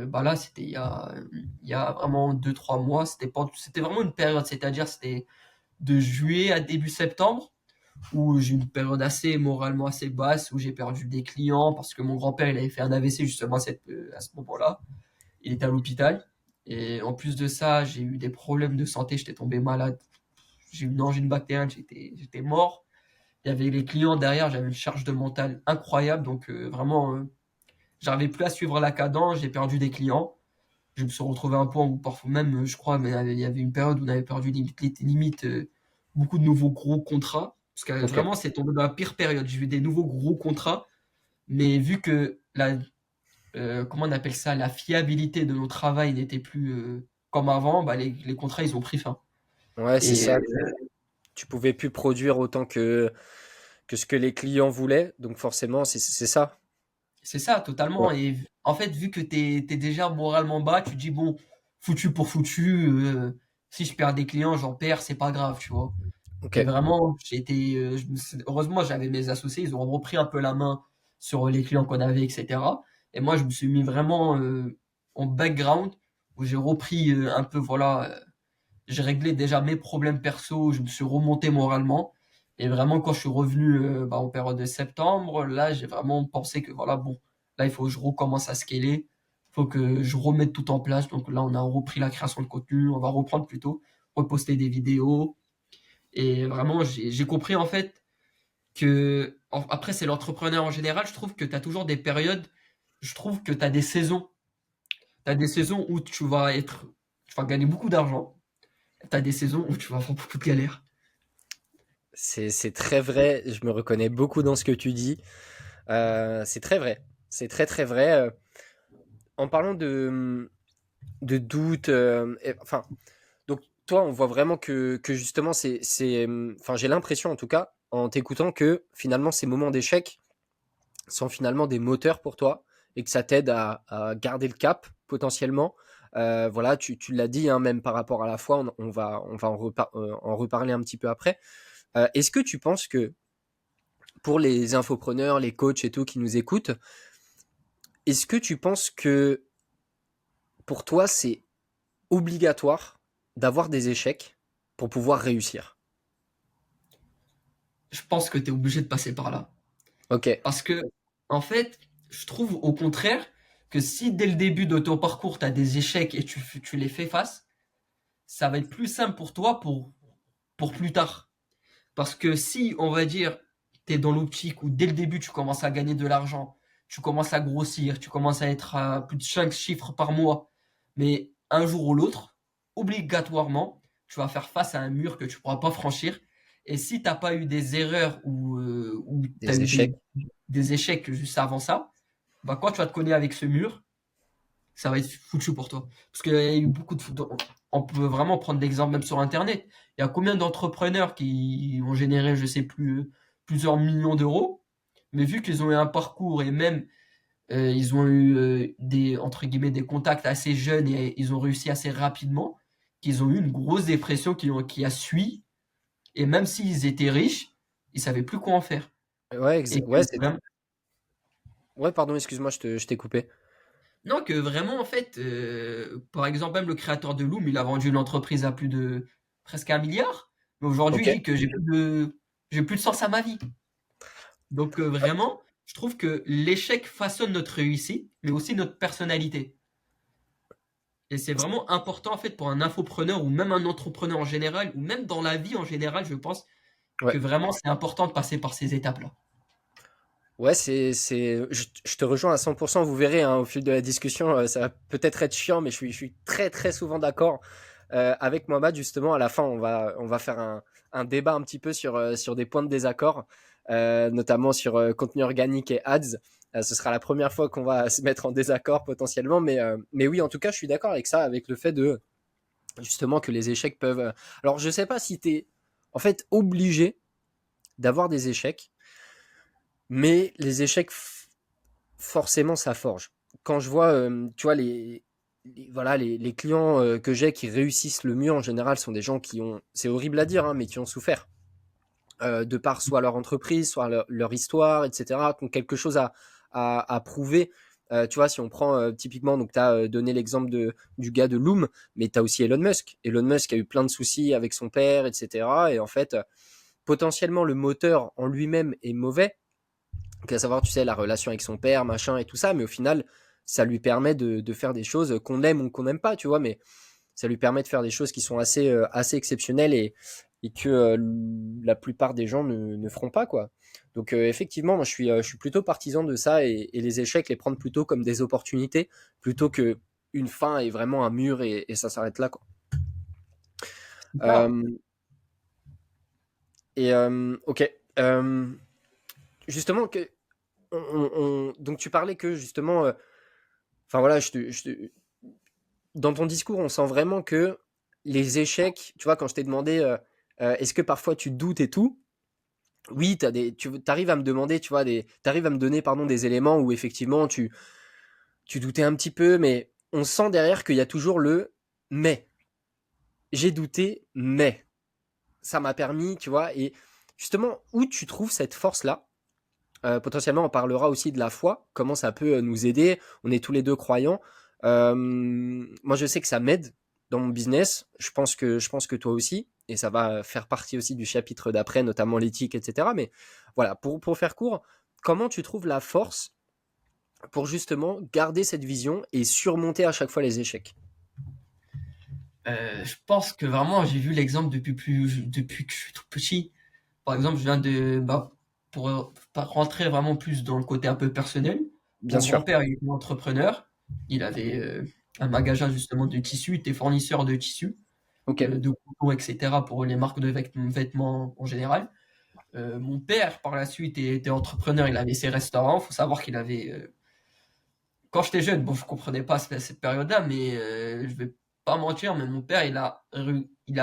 Bah là, c'était il y a vraiment 2, 3 mois. C'était vraiment une période, c'est-à-dire c'était de juillet à début septembre, où j'ai eu une période assez moralement assez basse, où j'ai perdu des clients parce que mon grand-père il avait fait un AVC justement à ce moment-là. Il était à l'hôpital. Et en plus de ça, j'ai eu des problèmes de santé, j'étais tombé malade. J'ai eu une angine bactérienne, j'étais mort. Il y avait les clients derrière, j'avais une charge de mental incroyable. Donc vraiment, j'arrivais plus à suivre la cadence, j'ai perdu des clients. Je me suis retrouvé à un point où parfois même, je crois, mais il y avait une période où on avait perdu limite beaucoup de nouveaux gros contrats. Parce que Ok. vraiment, c'est tombé dans la pire période. J'ai eu des nouveaux gros contrats, mais vu que comment on appelle ça, la fiabilité de nos travail n'était plus comme avant, bah, les contrats, ils ont pris fin. Ouais, c'est Et ça. Tu pouvais plus produire autant que ce que les clients voulaient. Donc forcément, c'est ça. c'est ça, totalement. Ouais. Et en fait, vu que t'es déjà moralement bas, tu te dis, bon, foutu pour foutu, si je perds des clients, j'en perds, c'est pas grave, tu vois. Ok. Et vraiment, heureusement, j'avais mes associés, ils ont repris un peu la main sur les clients qu'on avait, etc. Et moi, je me suis mis vraiment en background, où j'ai repris un peu, voilà, j'ai réglé déjà mes problèmes perso, je me suis remonté moralement. Et vraiment, quand je suis revenu bah, en période de septembre, là, j'ai vraiment pensé que voilà, bon, là, il faut que je recommence à scaler, il faut que je remette tout en place. Donc là, on a repris la création de contenu, on va reprendre plutôt, reposter des vidéos. Et vraiment, j'ai compris en fait que, après, c'est l'entrepreneur en général, je trouve que tu as toujours des périodes, je trouve que tu as des saisons. Tu as des saisons où tu vas gagner beaucoup d'argent. Tu as des saisons où tu vas avoir beaucoup de galères. C'est très vrai. Je me reconnais beaucoup dans ce que tu dis. C'est très vrai. C'est très très vrai. En parlant de doute, enfin, donc toi, on voit vraiment que justement, enfin, j'ai l'impression en tout cas, en t'écoutant, que finalement, ces moments d'échec sont finalement des moteurs pour toi et que ça t'aide à garder le cap potentiellement. Voilà, tu l'as dit, hein, même par rapport à la foi, on va en reparler un petit peu après. Est-ce que tu penses que pour les infopreneurs, les coachs et tout qui nous écoutent, est-ce que tu penses que pour toi, c'est obligatoire d'avoir des échecs pour pouvoir réussir? Je pense que tu es obligé de passer par là. Ok, Parce que, en fait, je trouve au contraire que si dès le début de ton parcours, tu as des échecs et tu les fais face, ça va être plus simple pour toi pour plus tard. Parce que si, on va dire, tu es dans l'optique où dès le début, tu commences à gagner de l'argent, tu commences à grossir, tu commences à être à plus de 5 chiffres par mois, mais un jour ou l'autre, obligatoirement, tu vas faire face à un mur que tu pourras pas franchir. Et si t'as pas eu des erreurs ou tu as des eu échecs. des échecs juste avant ça, bah quand tu vas te cogner avec ce mur, ça va être foutu pour toi. Parce qu'il y a eu beaucoup de... On peut vraiment prendre l'exemple même sur Internet. Il y a combien d'entrepreneurs qui ont généré, je sais plus, plusieurs millions d'euros, mais vu qu'ils ont eu un parcours et même ils ont eu des, entre guillemets, des contacts assez jeunes et ils ont réussi assez rapidement, qu'ils ont eu une grosse dépression qui a suivi, et même s'ils étaient riches, ils savaient plus quoi en faire. Ouais, Et que ouais, c'est. vraiment, Ouais, pardon, excuse-moi, je t'ai coupé. non, que vraiment, en fait, par exemple, même le créateur de Loom, il a vendu une entreprise à plus de presque 1 milliard. Mais aujourd'hui, Ok. il dit que j'ai plus de sens à ma vie. Donc, vraiment, je trouve que l'échec façonne notre réussite, mais aussi notre personnalité. Et c'est vraiment important, en fait, pour un infopreneur ou même un entrepreneur en général, ou même dans la vie en général, je pense que Ouais. vraiment, c'est important de passer par ces étapes-là. Ouais, je te rejoins à 100%. Vous verrez, hein, au fil de la discussion, ça va peut-être être chiant, mais je suis très, très souvent d'accord avec Mohamed. Justement, à la fin, on va faire un débat un petit peu sur des points de désaccord, notamment sur contenu organique et ads. Ce sera la première fois qu'on va se mettre en désaccord potentiellement, mais oui, en tout cas, je suis d'accord avec ça, avec le fait de justement que les échecs peuvent. Alors, je sais pas si tu es en fait obligé d'avoir des échecs, mais les échecs forcément ça forge. Quand je vois, tu vois, voilà, les clients que j'ai qui réussissent le mieux en général sont des gens qui ont, c'est horrible à dire, hein, mais qui ont souffert de par soit leur entreprise, soit leur histoire, etc., qui ont quelque chose à prouver. Tu vois, si on prend typiquement, donc tu as donné l'exemple du gars de Loom, mais tu as aussi Elon Musk. Elon Musk a eu plein de soucis avec son père, etc. Et en fait, potentiellement, le moteur en lui-même est mauvais, donc, à savoir, tu sais, la relation avec son père, machin et tout ça, mais au final, ça lui permet de faire des choses qu'on aime ou qu'on n'aime pas, tu vois, mais ça lui permet de faire des choses qui sont assez exceptionnelles et que la plupart des gens ne feront pas, quoi. Donc, effectivement, moi, je suis plutôt partisan de ça et les échecs, les prendre plutôt comme des opportunités plutôt que une fin et vraiment un mur et ça s'arrête là, quoi. C'est ça. Euh, Et ok. Euh, Justement, donc tu parlais que justement, enfin voilà, dans ton discours, on sent vraiment que les échecs, tu vois, quand je t'ai demandé, est-ce que parfois tu doutes et tout, oui, tu arrives à me demander, tu vois, t'arrives à me donner, pardon, des éléments où effectivement tu doutais un petit peu, mais on sent derrière qu'il y a toujours le mais. J'ai douté, mais ça m'a permis, tu vois, et justement, où tu trouves cette force-là. Potentiellement, on parlera aussi de la foi, comment ça peut nous aider. On est tous les deux croyants. Moi, je sais que ça m'aide dans mon business. Je pense que toi aussi, et ça va faire partie aussi du chapitre d'après, notamment l'éthique, etc. Mais voilà, pour faire court, comment tu trouves la force pour justement garder cette vision et surmonter à chaque fois les échecs? Je pense que vraiment, j'ai vu l'exemple depuis que je suis tout petit. Par exemple, je viens pour rentrer vraiment plus dans le côté un peu personnel, Bien mon sûr. grand-père, il était entrepreneur. Il avait un magasin justement de tissus, il était fournisseur de tissus, Ok. de coton, etc. pour les marques de vêtements en général. Mon père, par la suite, était entrepreneur, il avait ses restaurants. Il faut savoir qu'il avait quand j'étais jeune, bon, je comprenais pas cette période-là, mais je vais pas mentir, mais mon père, il a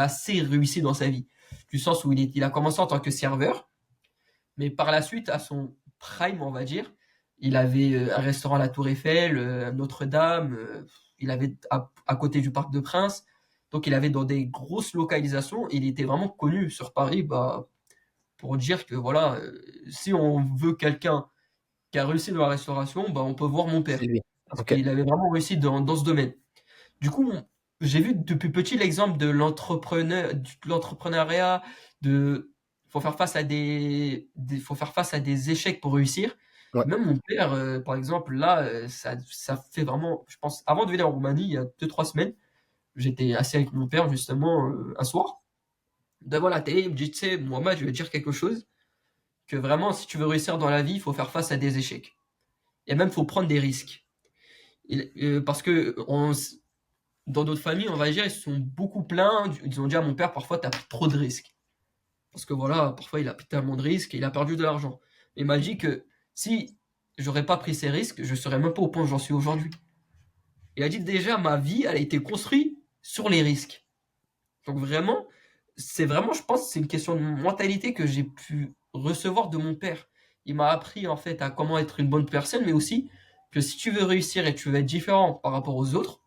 assez réussi dans sa vie. Du sens où il a commencé en tant que serveur, mais par la suite, à son prime, on va dire, il avait un restaurant à la Tour Eiffel, Notre-Dame, il avait à côté du Parc de Princes. Donc, il avait dans des grosses localisations, il était vraiment connu sur Paris, bah, pour dire que voilà, si on veut quelqu'un qui a réussi dans la restauration, bah, on peut voir mon C'est père. lui. Parce Ok. qu'il avait vraiment réussi dans ce domaine. Du coup, j'ai vu depuis petit l'exemple de l'entrepreneuriat, faut faire face à faut faire face à des échecs pour réussir. Ouais. Même mon père, par exemple, là, ça fait vraiment, je pense, avant de venir en Roumanie, il y a 2, 3 semaines, j'étais assis avec mon père, justement, un soir, devant la télé, il me dit, tu sais, Mohamed, je vais te dire quelque chose, que vraiment, si tu veux réussir dans la vie, il faut faire face à des échecs. Et même, il faut prendre des risques. Parce que dans d'autres familles, on va dire, ils se sont beaucoup plaints. Ils ont dit à mon père, parfois, tu as pris trop de risques. Parce que voilà, parfois, il a pris tellement de risques et il a perdu de l'argent. Il m'a dit que si j'aurais pas pris ces risques, je serais même pas au point où j'en suis aujourd'hui. Il a dit déjà, ma vie, elle a été construite sur les risques. Donc vraiment, c'est vraiment, je pense, c'est une question de mentalité que j'ai pu recevoir de mon père. Il m'a appris en fait à comment être une bonne personne, mais aussi que si tu veux réussir et tu veux être différent par rapport aux autres,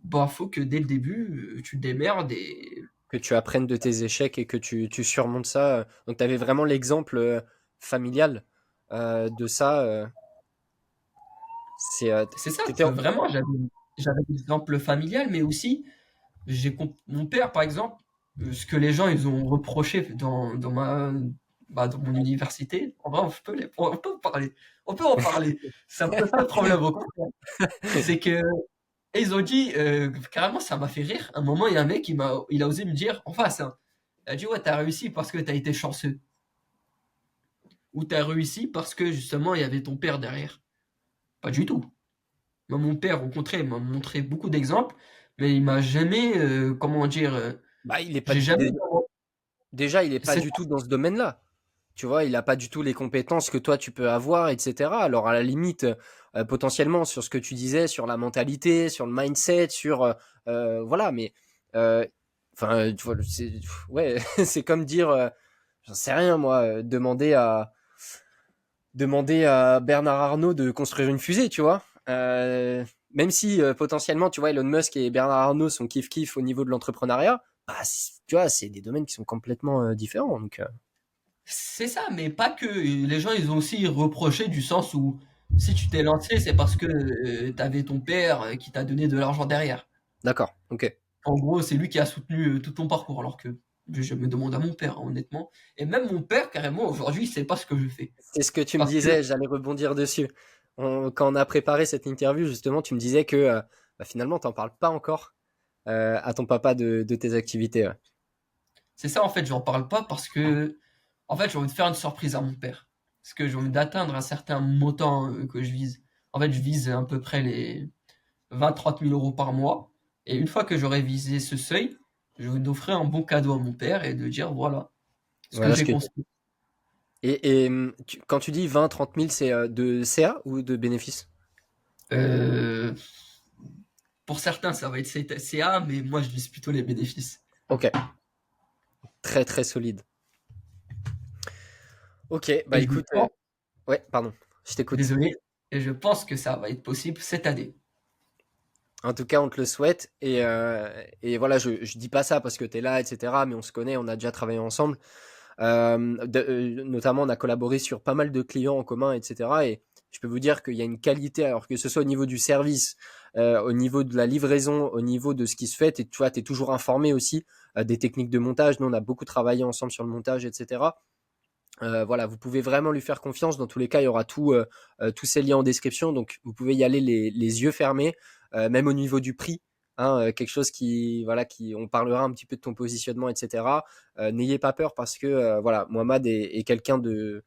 bah faut que dès le début, tu te démerdes et Que tu apprennes de tes échecs et que tu surmontes ça. Donc, tu avais vraiment l'exemple familial de ça. c'est ça, T'étais vraiment, j'avais l'exemple familial, mais aussi, mon père, par exemple, ce que les gens, ils ont reproché dans mon université, en vrai, on peut en parler, ça me pose pas de problème, au contraire. C'est que, et ils ont dit, carrément, ça m'a fait rire, un moment, il y a un mec, il a osé me dire, en face, hein, il a dit, ouais, t'as réussi parce que t'as été chanceux, ou t'as réussi parce que, justement, il y avait ton père derrière. Pas du tout. Moi, mon père, au contraire, il m'a montré beaucoup d'exemples, mais il m'a jamais, comment dire, bah, il est pas j'ai jamais. déjà, il est pas C'est du tout dans ce domaine-là. Tu vois, il a pas du tout les compétences que toi tu peux avoir, etc. Alors à la limite, potentiellement sur ce que tu disais, sur la mentalité, sur le mindset, sur voilà, mais euh, enfin, tu vois, ouais, c'est comme dire, j'en sais rien moi, demander à Bernard Arnault de construire une fusée, tu vois. Même si potentiellement, tu vois, Elon Musk et Bernard Arnault sont kiff-kiff au niveau de l'entrepreneuriat, bah, tu vois, c'est des domaines qui sont complètement différents. Donc, c'est ça, mais pas que. Les gens, ils ont aussi reproché du sens où si tu t'es lancé, c'est parce que t'avais ton père qui t'a donné de l'argent derrière. d'accord, ok. En gros, c'est lui qui a soutenu tout ton parcours, alors que je me demande à mon père, hein, honnêtement. Et même mon père, carrément, aujourd'hui, il sait pas ce que je fais. C'est ce que tu me Parce que disais, j'allais rebondir dessus. Quand on a préparé cette interview, justement, tu me disais que bah, finalement, t'en parles pas encore à ton papa de tes activités. Ouais. c'est ça, en fait, j'en parle pas parce que, en fait, j'ai envie de faire une surprise à mon père. Parce que j'ai envie d'atteindre un certain montant que je vise. En fait, je vise à peu près les 20 000 à 30 000 € par mois. Et une fois que j'aurai visé ce seuil, je vais offrir un bon cadeau à mon père et de dire, voilà, Ce que Voilà ce j'ai que construit. quand tu dis 20-30 000, c'est de CA ou de bénéfices? Euh, pour certains, ça va être CA, mais moi, je vise plutôt les bénéfices. Ok, très très solide. Ok, bah Et je écoute, pense, ouais, pardon, je t'écoute. désolé, et je pense que ça va être possible cette année. En tout cas, on te le souhaite. Et voilà, je dis pas ça parce que tu es là, etc. Mais on se connaît, on a déjà travaillé ensemble. Notamment, on a collaboré sur pas mal de clients en commun, etc. Et je peux vous dire qu'il y a une qualité, alors que ce soit au niveau du service, au niveau de la livraison, au niveau de ce qui se fait. Tu vois, tu es toujours informé aussi des techniques de montage. Nous, on a beaucoup travaillé ensemble sur le montage, etc. Voilà, vous pouvez vraiment lui faire confiance. Dans tous les cas, il y aura tous ces liens en description. Donc, vous pouvez y aller les yeux fermés, même au niveau du prix. Hein, quelque chose voilà, on parlera un petit peu de ton positionnement, etc. N'ayez pas peur parce que, voilà, Mohamed est quelqu'un de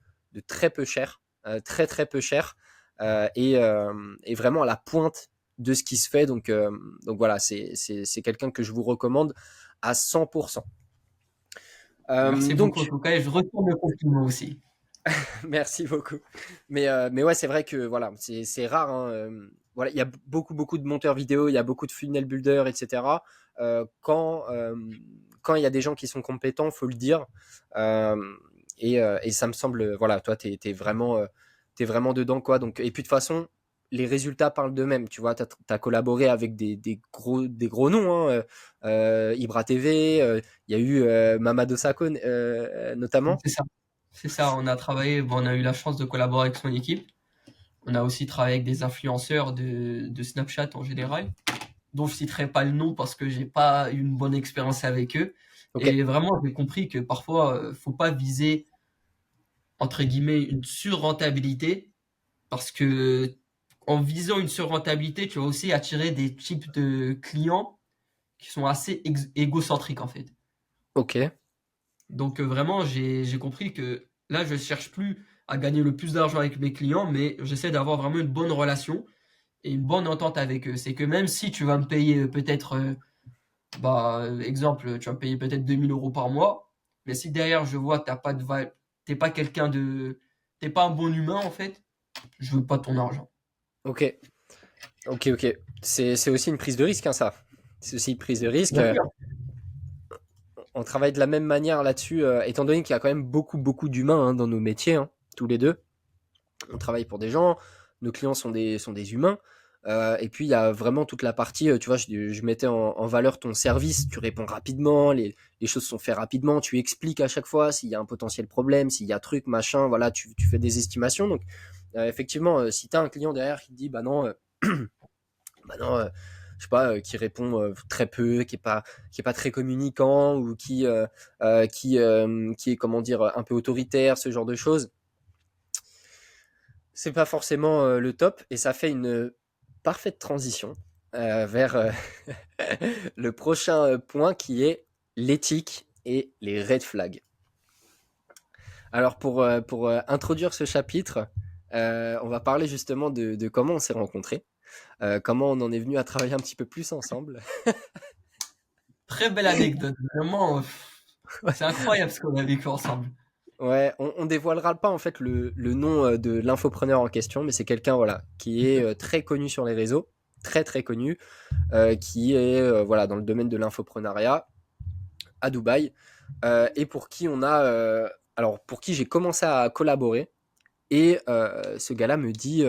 très peu cher, très très peu cher, et vraiment à la pointe de ce qui se fait. Donc voilà, c'est quelqu'un que je vous recommande à 100%. Merci beaucoup en Donc, tout cas, et je retourne le compliment aussi. merci beaucoup. Mais ouais, c'est vrai que voilà, c'est rare. Hein, voilà, il y a beaucoup de monteurs vidéo, il y a beaucoup de funnel builders, etc. Quand il y a des gens qui sont compétents, faut le dire. Euh, et ça me semble, voilà, toi, t'es vraiment dedans, quoi. Donc, et puis de toute façon, les résultats parlent d'eux-mêmes. Tu vois, t'as collaboré avec des gros noms, hein, Ibra TV, il y a eu Mamadou Sakho, notamment. C'est ça. C'est ça, on a travaillé, bon, on a eu la chance de collaborer avec son équipe. On a aussi travaillé avec des influenceurs de Snapchat en général, dont je citerai pas le nom parce que j'ai pas eu une bonne expérience avec eux. Ok, Et vraiment, j'ai compris que parfois, faut pas viser, entre guillemets, une surrentabilité parce que en visant une surrentabilité, tu vas aussi attirer des types de clients qui sont assez égocentriques en fait. ok. Donc vraiment, j'ai compris que là, je cherche plus à gagner le plus d'argent avec mes clients, mais j'essaie d'avoir vraiment une bonne relation et une bonne entente avec eux. C'est que même si tu vas me payer peut-être, exemple, tu vas me payer peut-être 2 000 € par mois, mais si derrière je vois que t'as pas de t'es pas quelqu'un de, t'es pas un bon humain en fait, je veux pas ton argent. Ok, ok. C'est aussi une prise de risque, hein, ça. C'est aussi une prise de risque. Bien sûr. On travaille de la même manière là-dessus, étant donné qu'il y a quand même beaucoup d'humains, hein, dans nos métiers, hein, tous les deux. On travaille pour des gens, nos clients sont des humains. Et puis il y a vraiment toute la partie, tu vois, je mettais en valeur ton service, tu réponds rapidement, les choses sont faites rapidement, tu expliques à chaque fois s'il y a un potentiel problème, s'il y a truc, machin, voilà, tu fais des estimations. Donc effectivement, si tu as un client derrière qui te dit, bah non, je sais pas, qui répond très peu, qui est pas très communicant ou qui est comment dire un peu autoritaire, ce genre de choses, c'est pas forcément le top et ça fait une parfaite transition vers le prochain point qui est l'éthique et les red flags. Alors pour introduire ce chapitre, on va parler justement de comment on s'est rencontrés, comment on en est venu à travailler un petit peu plus ensemble. Très belle anecdote. Vraiment, c'est incroyable ce qu'on a vécu ensemble. Ouais, on dévoilera pas en fait le nom de l'infopreneur en question, mais c'est quelqu'un voilà qui est très connu sur les réseaux, très très connu, qui est voilà dans le domaine de l'infoprenariat à Dubaï, et pour qui alors pour qui j'ai commencé à collaborer. Et ce gars-là me dit,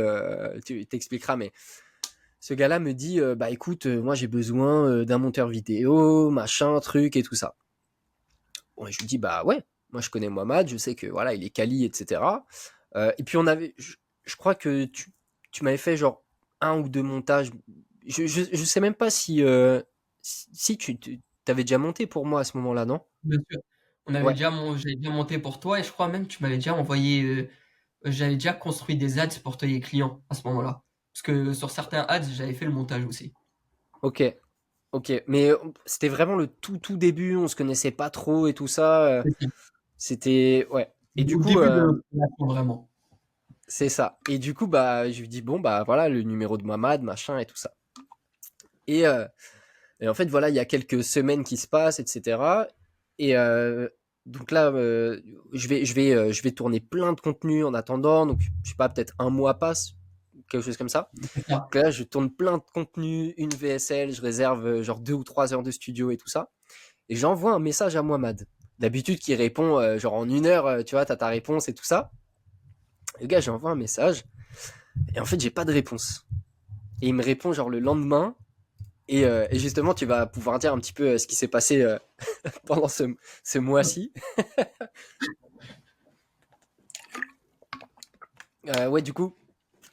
tu t'expliqueras, mais ce gars-là me dit, bah écoute, moi j'ai besoin d'un monteur vidéo, machin, truc et tout ça. Bon, et je lui dis, bah ouais, moi je connais Mohamed, je sais que voilà, il est quali, etc. Et puis je crois que tu m'avais fait genre un ou deux montages. Je sais même pas si tu t'avais déjà monté pour moi à ce moment-là, non? Bien sûr. Ouais, J'avais déjà monté pour toi et je crois même que tu m'avais déjà envoyé, j'avais déjà construit des ads pour tes clients à ce moment-là. Parce que sur certains ads, j'avais fait le montage aussi. ok, ok. Mais c'était vraiment le tout début, on se connaissait pas trop et tout ça. C'était C'était ouais. Et du au coup, début de notre relation, vraiment. c'est ça. Et du coup, bah, je lui dis bon, bah voilà, le numéro de Mohamed, machin et tout ça. Et, euh, et en fait, voilà, il y a quelques semaines qui se passent, etc. Et Donc là, je vais tourner plein de contenu en attendant. Donc, je sais pas, peut-être un mois passe, quelque chose comme ça. C'est ça. Donc là, je tourne plein de contenu, une VSL, je réserve genre 2 ou 3 heures de studio et tout ça. Et j'envoie un message à Mohamed. D'habitude, qui répond genre en 1 heure, tu vois, t'as ta réponse et tout ça. Le gars, j'envoie un message et en fait, j'ai pas de réponse. Et il me répond genre le lendemain. Et justement, tu vas pouvoir dire un petit peu ce qui s'est passé pendant ce mois-ci. Ouais, du coup,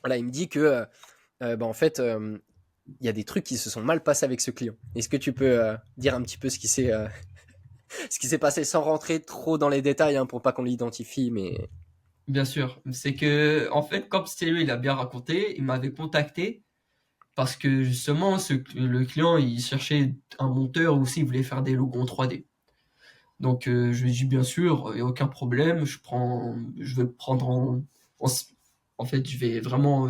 voilà, il me dit que, bah, en fait, il y a des trucs qui se sont mal passés avec ce client. Est-ce que tu peux dire un petit peu ce qui s'est passé sans rentrer trop dans les détails hein, pour pas qu'on l'identifie, mais Bien sûr. C'est que, en fait, comme Stélo, il a bien raconté, il m'avait contacté parce que justement, le client, il cherchait un monteur aussi, il voulait faire des logos en 3D. Donc, je lui ai dit, bien sûr, il n'y a aucun problème, je vais prendre en, en fait, je vais vraiment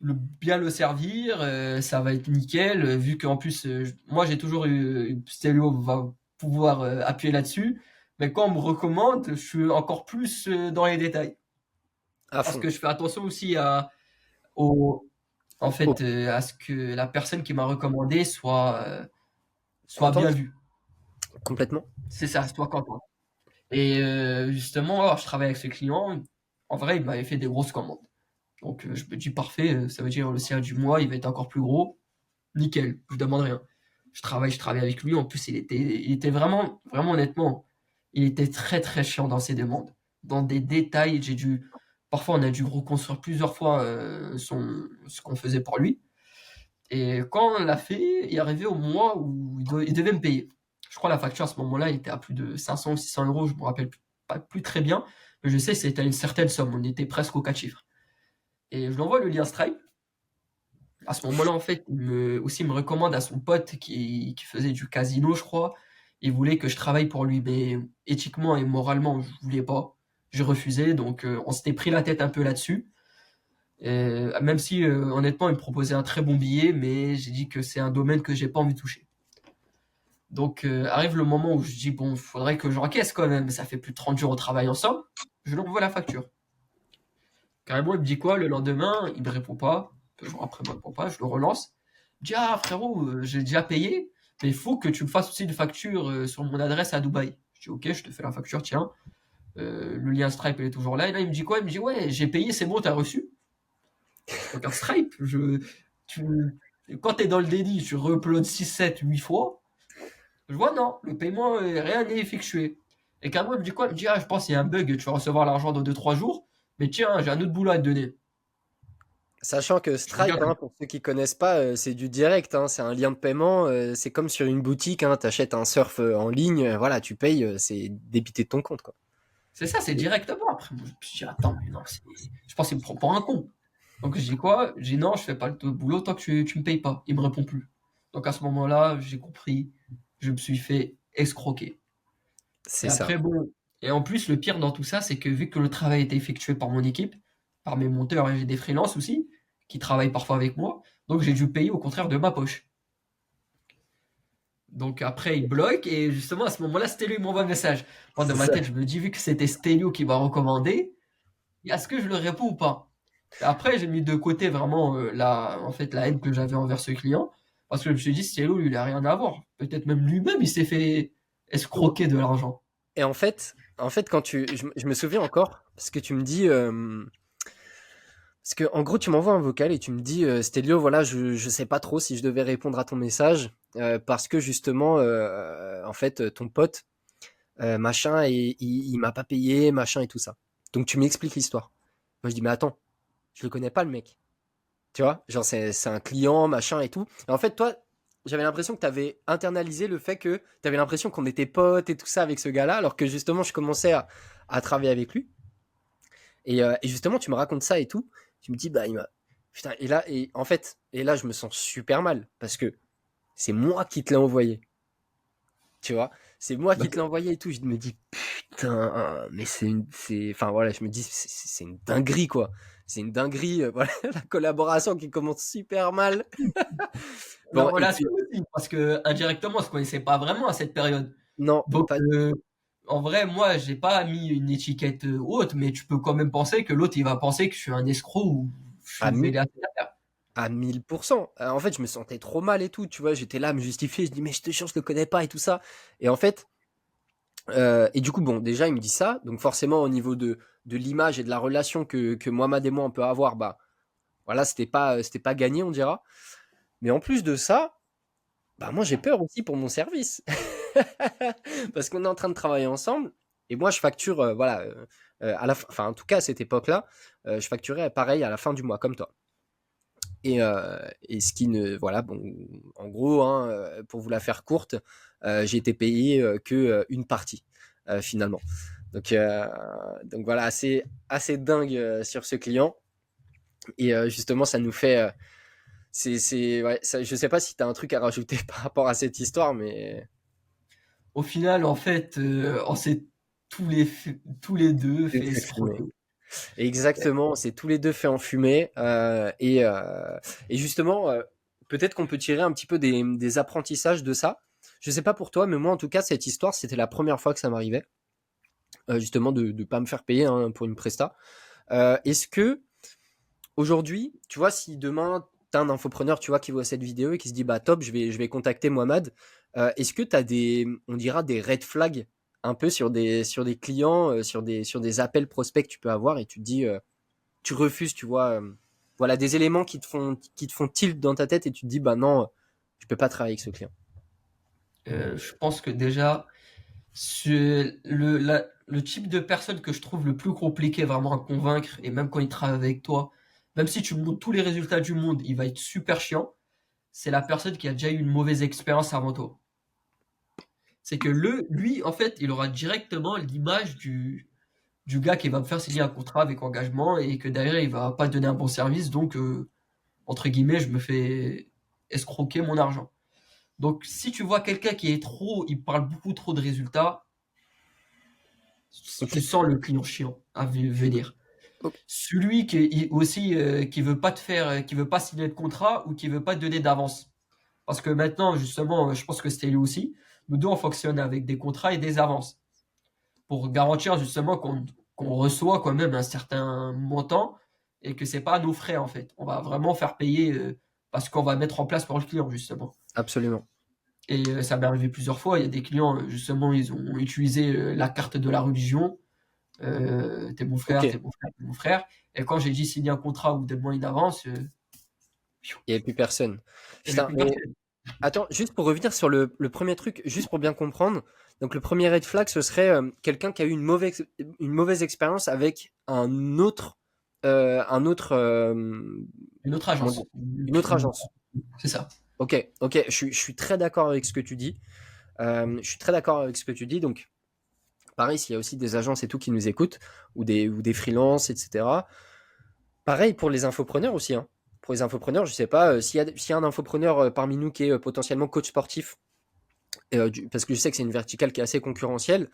bien le servir, ça va être nickel, vu qu'en plus, moi j'ai toujours eu, Stelio va pouvoir appuyer là-dessus, mais quand on me recommande, je suis encore plus dans les détails. à Parce fond. que je fais attention aussi au, en Oh, fait, à ce que la personne qui m'a recommandé soit bien contente? vue. Complètement. C'est ça, soit content. Et justement, alors, je travaille avec ce client, en vrai, il m'avait fait des grosses commandes. Donc je me dis parfait, ça veut dire le CA du mois, il va être encore plus gros. Nickel, je demande rien. Je travaille avec lui. En plus, il était vraiment, vraiment honnêtement, il était très très chiant dans ses demandes. Dans des détails, parfois on a dû reconstruire plusieurs fois ce qu'on faisait pour lui. Et quand on l'a fait, il est arrivé au mois où il devait me payer. Je crois la facture à ce moment-là, il était à plus de 500 ou 600 euros, je me rappelle pas plus très bien, mais je sais que c'était une certaine somme. On était presque aux 4 chiffres. Et je lui envoie le lien Stripe. À ce moment-là, en fait, il me recommande à son pote qui faisait du casino, je crois. Il voulait que je travaille pour lui, mais éthiquement et moralement, je voulais pas. J'ai refusé, donc on s'était pris la tête un peu là-dessus. Même si, honnêtement, il me proposait un très bon billet, mais j'ai dit que c'est un domaine que j'ai pas envie de toucher. Donc arrive le moment où je dis, bon, faudrait que j'encaisse quand même. Ça fait plus de 30 jours au travail ensemble. Je lui envoie la facture. Carrément, il me dit quoi le lendemain? Il me répond pas. 2 jours après, il me répond pas. Je le relance. Il me dit, ah frérot, j'ai déjà payé, mais il faut que tu me fasses aussi une facture sur mon adresse à Dubaï. Je dis, ok, je te fais la facture, tiens. Le lien Stripe, il est toujours là. Et là, il me dit quoi? Il me dit, ouais, j'ai payé, c'est bon, t'as reçu. Je regarde Stripe. Tu, quand t'es dans le délit, tu re-uploads 6, 7, 8 fois. Je vois, non, le paiement, rien n'est effectué. Et carrément, il me dit quoi? Il me dit, ah, je pense qu'il y a un bug, tu vas recevoir l'argent dans 2, 3 jours. Mais tiens, j'ai un autre boulot à te donner. Sachant que Je Stripe, regarde. hein, pour ceux qui connaissent pas, c'est du direct, hein, c'est un lien de paiement, c'est comme sur une boutique, hein, t'achètes un surf en ligne, voilà, tu payes, c'est débité de ton compte, quoi. C'est ça, c'est Et directement. Après, moi, je me suis dit, attends, mais non, je pense qu'il me prend pour un con. Donc, je dis quoi? Je dis non, je fais pas le boulot tant que tu me payes pas. Il me répond plus. Donc, à ce moment-là, j'ai compris. Je me suis fait escroquer. Et c'est ça. après, bon. Et en plus, le pire dans tout ça, c'est que vu que le travail était effectué par mon équipe, par mes monteurs, et j'ai des freelances aussi, qui travaillent parfois avec moi, donc j'ai dû payer au contraire de ma poche. Donc après, il bloque, et justement, à ce moment-là, Stelio m'envoie un message. Moi, dans C'est ma ça. tête, je me dis, vu que c'était Stelio qui m'a recommandé, est-ce que je le réponds ou pas? Après, j'ai mis de côté vraiment en fait, la haine que j'avais envers ce client, parce que je me suis dit, Cielo, lui, il a rien à voir. Peut-être même lui-même, il s'est fait escroquer de l'argent. Et en fait, je me souviens encore, parce que tu me dis, parce que en gros, tu m'envoies un vocal et tu me dis, Stelio, voilà, je sais pas trop si je devais répondre à ton message, parce que justement, en fait, ton pote, machin, et il m'a pas payé, machin et tout ça. Donc tu m'expliques l'histoire. Moi je dis, mais attends, je le connais pas le mec. Tu vois, genre c'est un client, machin et tout. Et en fait, toi, j'avais l'impression que tu avais internalisé le fait que tu avais l'impression qu'on était potes et tout ça avec ce gars-là, alors que justement, je commençais à travailler avec lui. Et justement, tu me racontes ça et tout. Tu me dis, bah, il m'a. Putain, et en fait, et là, je me sens super mal parce que c'est moi qui te l'ai envoyé. Tu vois, c'est moi Bah, qui te l'ai envoyé et tout. Je me dis, putain, mais enfin voilà, je me dis, c'est une dinguerie quoi. C'est une dinguerie, voilà, la collaboration qui commence super mal. la Bon, et relation puis, aussi, parce que indirectement, on se connaissait pas vraiment à cette période. non, Donc, pas, en vrai, moi, j'ai pas mis une étiquette haute, mais tu peux quand même penser que l'autre, il va penser que je suis un escroc ou je À, suis mi- mêlé à ses affaires. à 1000%. En fait, je me sentais trop mal et tout, tu vois. J'étais là à me justifier. Je dis, mais je te jure, je le connais pas et tout ça. Et en fait, et du coup, bon, déjà, il me dit ça. Donc, forcément, au niveau de l'image et de la relation que Mohamed et moi, on peut avoir, bah, voilà, c'était pas gagné, on dira. Mais en plus de ça, bah, moi, j'ai peur aussi pour mon service. Parce qu'on est en train de travailler ensemble. Et moi, je facture, voilà, à la fin, enfin, en tout cas, à cette époque-là, je facturais pareil à la fin du mois, comme toi. Et ce qui ne, voilà, bon, en gros, hein, pour vous la faire courte, j'ai été payé que une partie, finalement. Donc, euh, donc voilà, assez dingue sur ce client. Et justement, ça nous fait. Ouais, ça, je sais pas si tu as un truc à rajouter par rapport à cette histoire, mais. Au final, en fait, on s'est tous les deux C'est fait fait fumer. escroquer. Exactement, c'est tous les deux fait en fumée. Et justement, peut-être qu'on peut tirer un petit peu des apprentissages de ça. Je sais pas pour toi, mais moi en tout cas, cette histoire, c'était la première fois que ça m'arrivait, justement, de ne pas me faire payer hein, pour une presta. Est-ce que aujourd'hui, tu vois, si demain, tu as un infopreneur, tu vois, qui voit cette vidéo et qui se dit, bah top, je vais contacter Mohamed, est-ce que tu as on dira, des red flags un peu sur des clients, sur des appels prospects que tu peux avoir et tu te dis, tu refuses, tu vois, voilà, des éléments qui te font tilt dans ta tête et tu te dis, bah non, je peux pas travailler avec ce client. Je pense que déjà, le type de personne que je trouve le plus compliqué vraiment à convaincre, et même quand il travaille avec toi, même si tu me montres tous les résultats du monde, il va être super chiant, c'est la personne qui a déjà eu une mauvaise expérience avant toi. C'est que lui, en fait, il aura directement l'image du gars qui va me faire signer un contrat avec engagement et que derrière, il va pas donner un bon service, donc, entre guillemets, je me fais escroquer mon argent. Donc, si tu vois quelqu'un qui est trop, il parle beaucoup trop de résultats, Ok. tu sens le client chiant à venir. Ok. Celui aussi qui veut pas te faire, qui veut pas signer de contrat ou qui veut pas te donner d'avance. Parce que maintenant, justement, je pense que c'était lui aussi. Nous deux, on fonctionne avec des contrats et des avances pour garantir justement qu'on reçoit quand même un certain montant et que c'est pas nos frais en fait. On va vraiment faire payer parce qu'on va mettre en place pour le client justement. Absolument. Et ça m'est arrivé plusieurs fois. Il y a des clients, justement, ils ont utilisé la carte de la religion. T'es mon Ok. frère, t'es mon frère, t'es mon frère. Et quand j'ai dit signer un contrat ou donne-moi une avance, Il n'y avait plus personne. il n'y avait Putain, plus mais personne. attends, juste pour revenir sur le premier truc, juste pour bien comprendre. Donc, le premier red flag, ce serait quelqu'un qui a eu une mauvaise expérience avec un autre, Une autre comment dire, agence. une autre agence. C'est ça. Ok, ok, je suis très d'accord avec ce que tu dis. Je suis très d'accord avec ce que tu dis. Donc, pareil, s'il y a aussi des agences et tout qui nous écoutent, ou des freelances, etc. Pareil pour les infopreneurs aussi. Hein. Pour les infopreneurs, je sais pas, s'il y a un infopreneur parmi nous qui est potentiellement coach sportif, parce que je sais que c'est une verticale qui est assez concurrentielle,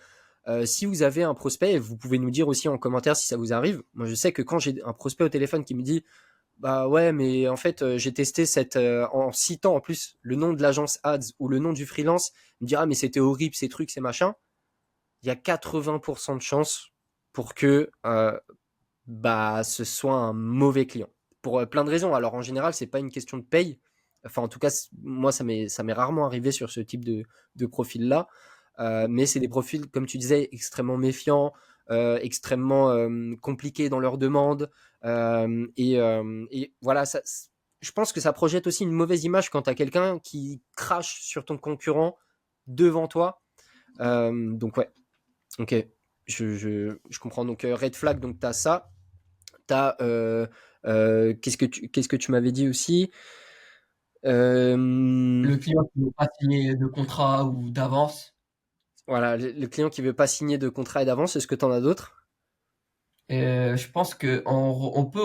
si vous avez un prospect, vous pouvez nous dire aussi en commentaire si ça vous arrive. Moi, je sais que quand j'ai un prospect au téléphone qui me dit, bah ouais, mais en fait, j'ai testé en citant en plus le nom de l'agence ads ou le nom du freelance, il me dira, mais c'était horrible, ces trucs, ces machins. Il y a 80% de chances pour que bah, ce soit un mauvais client. Pour plein de raisons. Alors en général, c'est pas une question de paye. Enfin, en tout cas, moi, ça m'est rarement arrivé sur ce type de profil-là. Mais c'est des profils, comme tu disais, extrêmement méfiants, extrêmement compliqués dans leurs demandes. Et voilà, je pense que ça projette aussi une mauvaise image quand tu as quelqu'un qui crache sur ton concurrent devant toi. Donc ouais, ok, je comprends. Donc red flag, donc tu as ça. T'as, qu'est-ce que tu m'avais dit aussi? Euh, Le client qui ne veut pas signer de contrat ou d'avance. voilà, le client qui veut pas signer de contrat et d'avance, est-ce que tu en as d'autres? Je pense que on peut,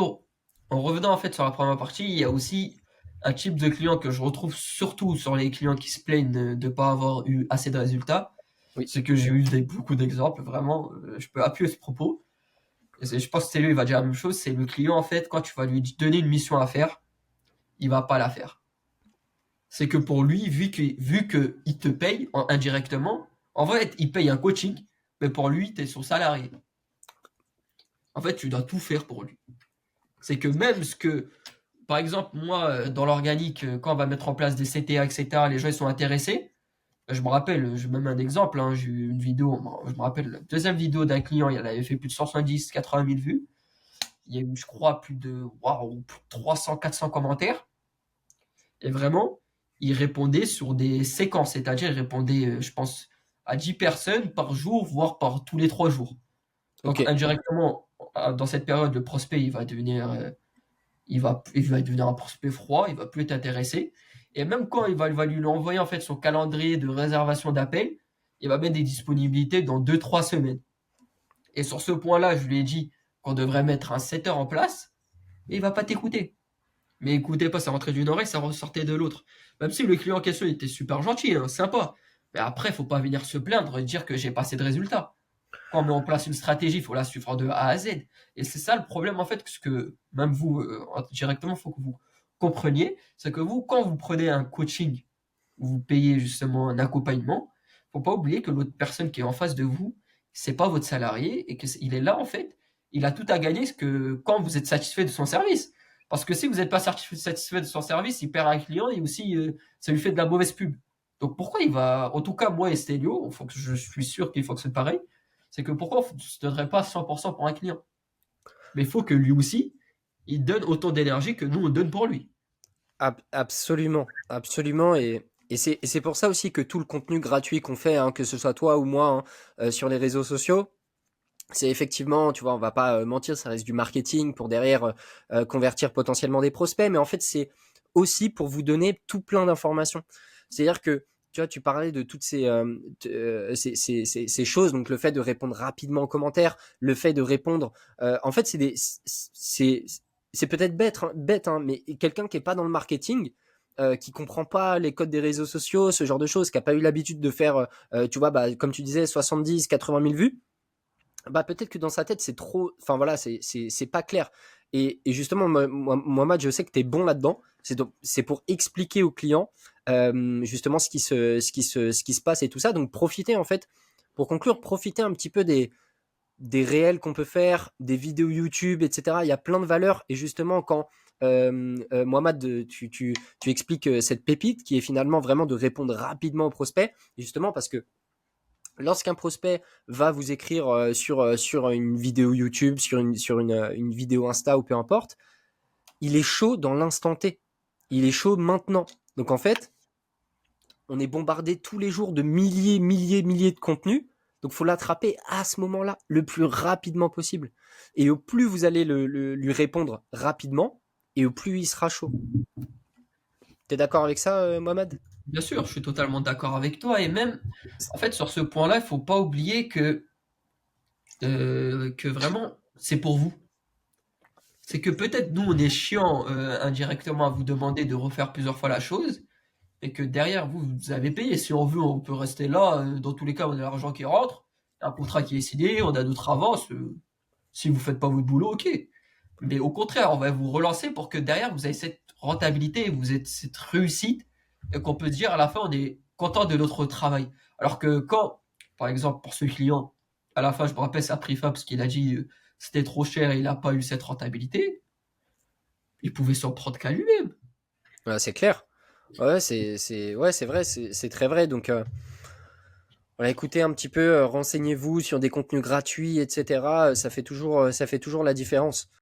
en revenant en fait sur la première partie, il y a aussi un type de client que je retrouve surtout sur les clients qui se plaignent de ne pas avoir eu assez de résultats. Oui. C'est que j'ai eu beaucoup d'exemples, vraiment, je peux appuyer ce propos. Je pense que c'est lui, il va dire la même chose. C'est le client, en fait, quand tu vas lui donner une mission à faire, il va pas la faire. C'est que pour lui, vu que il te paye indirectement, en vrai, il paye un coaching mais pour lui, tu es son salarié. En fait, tu dois tout faire pour lui. C'est que même ce que, par exemple, moi, dans l'organique, quand on va mettre en place des CTA, etc., les gens ils sont intéressés. Je me rappelle, je mets même un exemple, hein, j'ai eu une vidéo, je me rappelle, la deuxième vidéo d'un client, il avait fait plus de 170, 80 000 vues. Il y a eu, je crois, waouh, plus de 300, 400 commentaires. Et vraiment, il répondait sur des séquences, c'est-à-dire il répondait, je pense, à 10 personnes par jour, voire par tous les 3 jours. Ok. Donc indirectement, dans cette période, le prospect, il va devenir un prospect froid, il va plus être intéressé. Et même quand il va lui envoyer en fait son calendrier de réservation d'appel, il va mettre des disponibilités dans 2, 3 semaines. Et sur ce point-là, je lui ai dit qu'on devrait mettre un setter en place, et il va pas t'écouter. Mais écoutez pas, ça rentrait d'une oreille, ça ressortait de l'autre. Même si le client en question était super gentil, hein, sympa. Mais après, faut pas venir se plaindre et dire que j'ai pas assez de résultats. Quand on met en place une stratégie, il faut la suivre de A à Z. Et c'est ça le problème, en fait, ce que même vous, directement, il faut que vous compreniez, c'est que vous, quand vous prenez un coaching, vous payez justement un accompagnement, faut pas oublier que l'autre personne qui est en face de vous, c'est pas votre salarié et qu'il est là, en fait, il a tout à gagner ce que quand vous êtes satisfait de son service. Parce que si vous n'êtes pas satisfait de son service, il perd un client et aussi ça lui fait de la mauvaise pub. Donc pourquoi il va, en tout cas moi et Stelio, je suis sûr qu'il fonctionne pareil, c'est que pourquoi on ne se donnerait pas 100% pour un client? Mais il faut que lui aussi, il donne autant d'énergie que nous on donne pour lui. Absolument, absolument. Et c'est pour ça aussi que tout le contenu gratuit qu'on fait, hein, que ce soit toi ou moi, hein, sur les réseaux sociaux, c'est effectivement, tu vois, on va pas mentir, ça reste du marketing pour derrière convertir potentiellement des prospects, mais en fait, c'est aussi pour vous donner tout plein d'informations. C'est-à-dire que, tu vois, tu parlais de toutes ces choses, donc le fait de répondre rapidement aux commentaires, le fait de répondre, en fait, c'est peut-être bête, hein, mais quelqu'un qui est pas dans le marketing, qui comprend pas les codes des réseaux sociaux, ce genre de choses, qui a pas eu l'habitude de faire, tu vois, bah, comme tu disais, 70, 80 000 vues, bah peut-être que dans sa tête c'est trop, enfin voilà, c'est pas clair. Et justement, Mohamed, je sais que tu es bon là-dedans. C'est pour expliquer aux clients justement ce qui se passe et tout ça. Donc profitez en fait, pour conclure, profitez un petit peu des réels qu'on peut faire, des vidéos YouTube, etc. Il y a plein de valeurs. Et justement, quand Mohamed, tu expliques cette pépite qui est finalement vraiment de répondre rapidement aux prospects, justement parce que lorsqu'un prospect va vous écrire sur une vidéo YouTube, sur une vidéo Insta ou peu importe, il est chaud dans l'instant T. Il est chaud maintenant. Donc en fait, on est bombardé tous les jours de milliers, milliers, milliers de contenus. Donc il faut l'attraper à ce moment-là, le plus rapidement possible. Et au plus vous allez lui répondre rapidement, et au plus il sera chaud. T'es d'accord avec ça, Mohamed? Bien sûr, je suis totalement d'accord avec toi. Et même, en fait, sur ce point-là, il faut pas oublier que vraiment, c'est pour vous. C'est que peut-être nous, on est chiant indirectement à vous demander de refaire plusieurs fois la chose, et que derrière, vous avez payé. Si on veut, on peut rester là. Dans tous les cas, on a l'argent qui rentre, un contrat qui est signé, on a notre avance. Si vous faites pas votre boulot, ok. Mais au contraire, on va vous relancer pour que derrière, vous ayez cette rentabilité, vous ayez cette réussite, et qu'on peut se dire à la fin, on est content de notre travail. Alors que quand, par exemple, pour ce client, à la fin, je me rappelle, ça a pris fin parce qu'il a dit c'était trop cher et il n'a pas eu cette rentabilité, il pouvait s'en prendre qu'à lui-même. Ouais, c'est clair. Ouais, ouais, c'est vrai, c'est très vrai. Donc, voilà, écoutez un petit peu, renseignez-vous sur des contenus gratuits, etc. Ça fait toujours la différence.